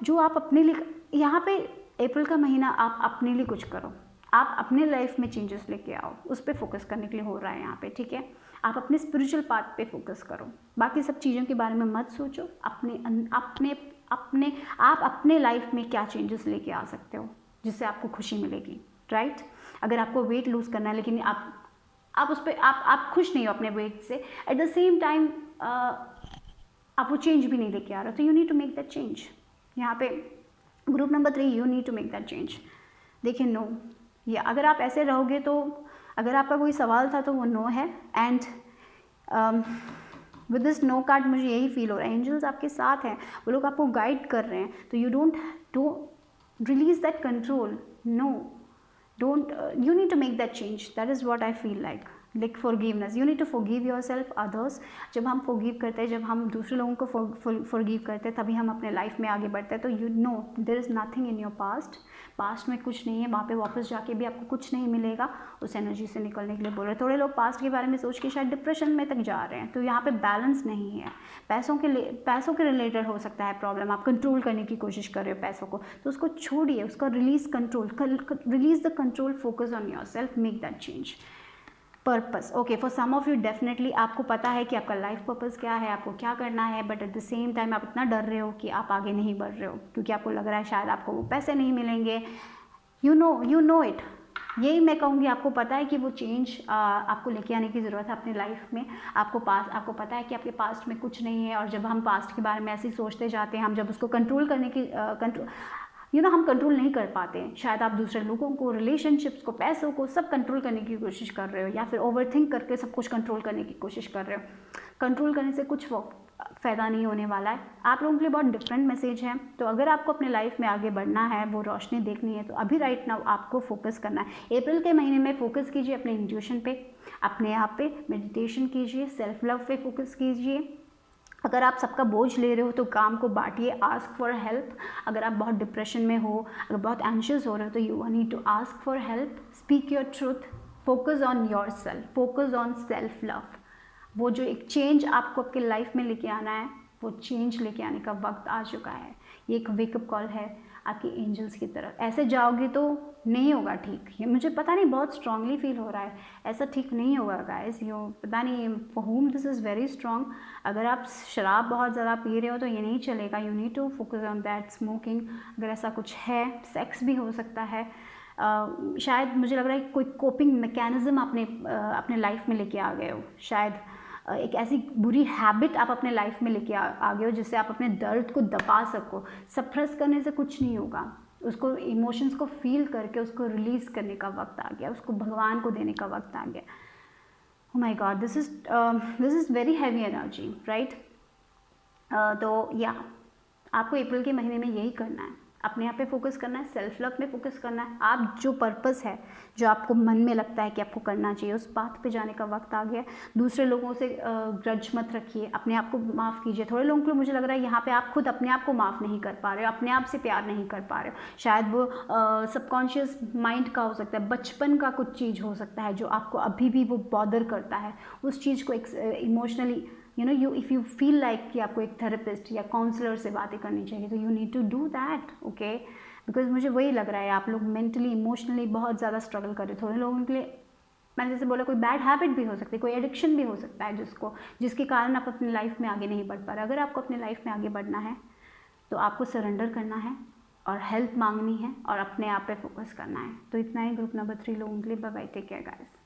जो आप अपने लिए, यहाँ पे अप्रैल का महीना आप अपने लिए कुछ करो, आप अपने लाइफ में चेंजेस लेके आओ, उस पर फोकस करने के लिए हो रहा है यहाँ पे, ठीक है। आप अपने स्पिरिचुअल पाथ पे फोकस करो, बाकी सब चीज़ों के बारे में मत सोचो। आप अपने लाइफ में क्या चेंजेस लेके आ सकते हो जिससे आपको खुशी मिलेगी, राइट। अगर आपको वेट लूज़ करना है लेकिन आप उस पर आप खुश नहीं हो अपने वेट से, एट द सेम टाइम आप वो चेंज भी नहीं लेके आ रहे हो, तो you need to make that change. यहाँ पे group number 3, you need to make that change. देखिए नो, या अगर आप ऐसे रहोगे तो अगर आपका कोई सवाल था तो वो नो है। And with this no card मुझे यही फील हो रहा है, एंजल्स आपके साथ हैं, वो लोग आपको गाइड कर रहे हैं। तो you don't release that control, no, don't you need to make that change, that is what I feel like forgiveness, you need to forgive yourself, others। जब हम forgive करते हैं, जब हम दूसरे लोगों को forgive करते हैं, तभी हम अपने लाइफ में आगे बढ़ते हैं। तो you know there is nothing in your past में कुछ नहीं है, वहाँ पे वापस जाके भी आपको कुछ नहीं मिलेगा। उस एनर्जी से निकलने के लिए बोल रहे हैं। थोड़े लोग पास्ट के बारे में सोच के शायद डिप्रेशन में तक जा रहे हैं। तो यहाँ पे बैलेंस नहीं है, पैसों के रिलेटेड हो सकता है प्रॉब्लम, आप कंट्रोल करने की कोशिश कर रहे हो पैसों को, तो उसको छोड़िए, उसका release the control, focus on your self, make that change. Purpose, okay, for some of you definitely आपको पता है कि आपका लाइफ पर्पस क्या है, आपको क्या करना है, but at the same time आप इतना डर रहे हो कि आप आगे नहीं बढ़ रहे हो, क्योंकि आपको लग रहा है शायद आपको वो पैसे नहीं मिलेंगे। यू नो इट, यही मैं कहूँगी, आपको पता है कि वो चेंज आपको लेके आने की ज़रूरत है अपनी लाइफ में। आपको पता है कि आपके पास्ट में कुछ नहीं है, और जब हम पास्ट के बारे में ऐसे ही सोचते जाते हैं, हम जब उसको कंट्रोल करने की हम कंट्रोल नहीं कर पाते हैं। शायद आप दूसरे लोगों को, रिलेशनशिप्स को, पैसों को, सब कंट्रोल करने की कोशिश कर रहे हो, या फिर ओवरथिंक करके सब कुछ कंट्रोल करने की कोशिश कर रहे हो। कंट्रोल करने से कुछ फ़ायदा नहीं होने वाला है। आप लोगों के लिए बहुत डिफरेंट मैसेज है। तो अगर आपको अपने लाइफ में आगे बढ़ना है, वो रोशनी देखनी है, तो अभी राइट नाउ आपको फोकस करना है। अप्रैल के महीने में फोकस कीजिए अपने इंट्यूशन पे, अपने आप पे मेडिटेशन कीजिए, सेल्फ लव पे फोकस कीजिए। अगर आप सबका बोझ ले रहे हो तो काम को बांटिए, आस्क फॉर हेल्प। अगर आप बहुत डिप्रेशन में हो, अगर बहुत एंशियस हो रहे हो, तो you need to ask for help, speak your truth, focus on your self, focus on self love. वो जो एक चेंज आपको आपके लाइफ में लेके आना है, वो चेंज लेके आने का वक्त आ चुका है। ये एक वेकअप कॉल है आपके एंजल्स की तरफ। ऐसे जाओगे तो नहीं होगा ठीक, ये मुझे पता नहीं, बहुत स्ट्रांगली फील हो रहा है, ऐसा ठीक नहीं होगा गाइस। यो पता नहीं for home this is very strong. अगर आप शराब बहुत ज़्यादा पी रहे हो तो ये नहीं चलेगा, you need to focus on that. Smoking, अगर ऐसा कुछ है, सेक्स भी हो सकता है। शायद मुझे लग रहा है कि कोई कोपिंग मैकेनिज़्म आपने अपने लाइफ में लेके आ गए हो। शायद एक ऐसी बुरी हैबिट आप अपने लाइफ में लेके आ गए हो जिससे आप अपने दर्द को दबा सको। सप्रेस करने से कुछ नहीं होगा, उसको इमोशंस को फील करके उसको रिलीज़ करने का वक्त आ गया, उसको भगवान को देने का वक्त आ गया। Oh my God, this is very heavy energy, right. तो या आपको अप्रैल के महीने में यही करना है, अपने आप पे फोकस करना है, सेल्फ लव में फोकस करना है। आप जो पर्पस है, जो आपको मन में लगता है कि आपको करना चाहिए, उस पाथ पे जाने का वक्त आ गया। दूसरे लोगों से ग्रज मत रखिए, अपने आप को माफ़ कीजिए। थोड़े लोगों को मुझे लग रहा है यहाँ पे आप खुद अपने आप को माफ़ नहीं कर पा रहे हो, अपने आप से प्यार नहीं कर पा रहे हो। शायद वो सबकॉन्शियस माइंड का हो सकता है, बचपन का कुछ चीज़ हो सकता है जो आपको अभी भी वो बॉदर करता है। उस चीज़ को emotionally if you feel like कि आपको एक थेरेपिस्ट या काउंसलर से बातें करनी चाहिए, तो you need to do that, okay. Because मुझे वही लग रहा है आप लोग मेंटली, इमोशनली बहुत ज़्यादा स्ट्रगल कर रहे हो। थोड़े लोगों के लिए मैंने जैसे बोला, कोई बैड हैबिट भी हो सकती है, कोई एडिक्शन भी हो सकता है जिसके कारण आप अपनी लाइफ में आगे नहीं बढ़ पा रहे। अगर आपको अपनी लाइफ में आगे बढ़ना है तो आपको सरेंडर करना है और हेल्प मांगनी है और अपने आप पे फोकस करना है। तो इतना ही ग्रुप नंबर 3 लोगों के लिए। Bye bye, take care guys.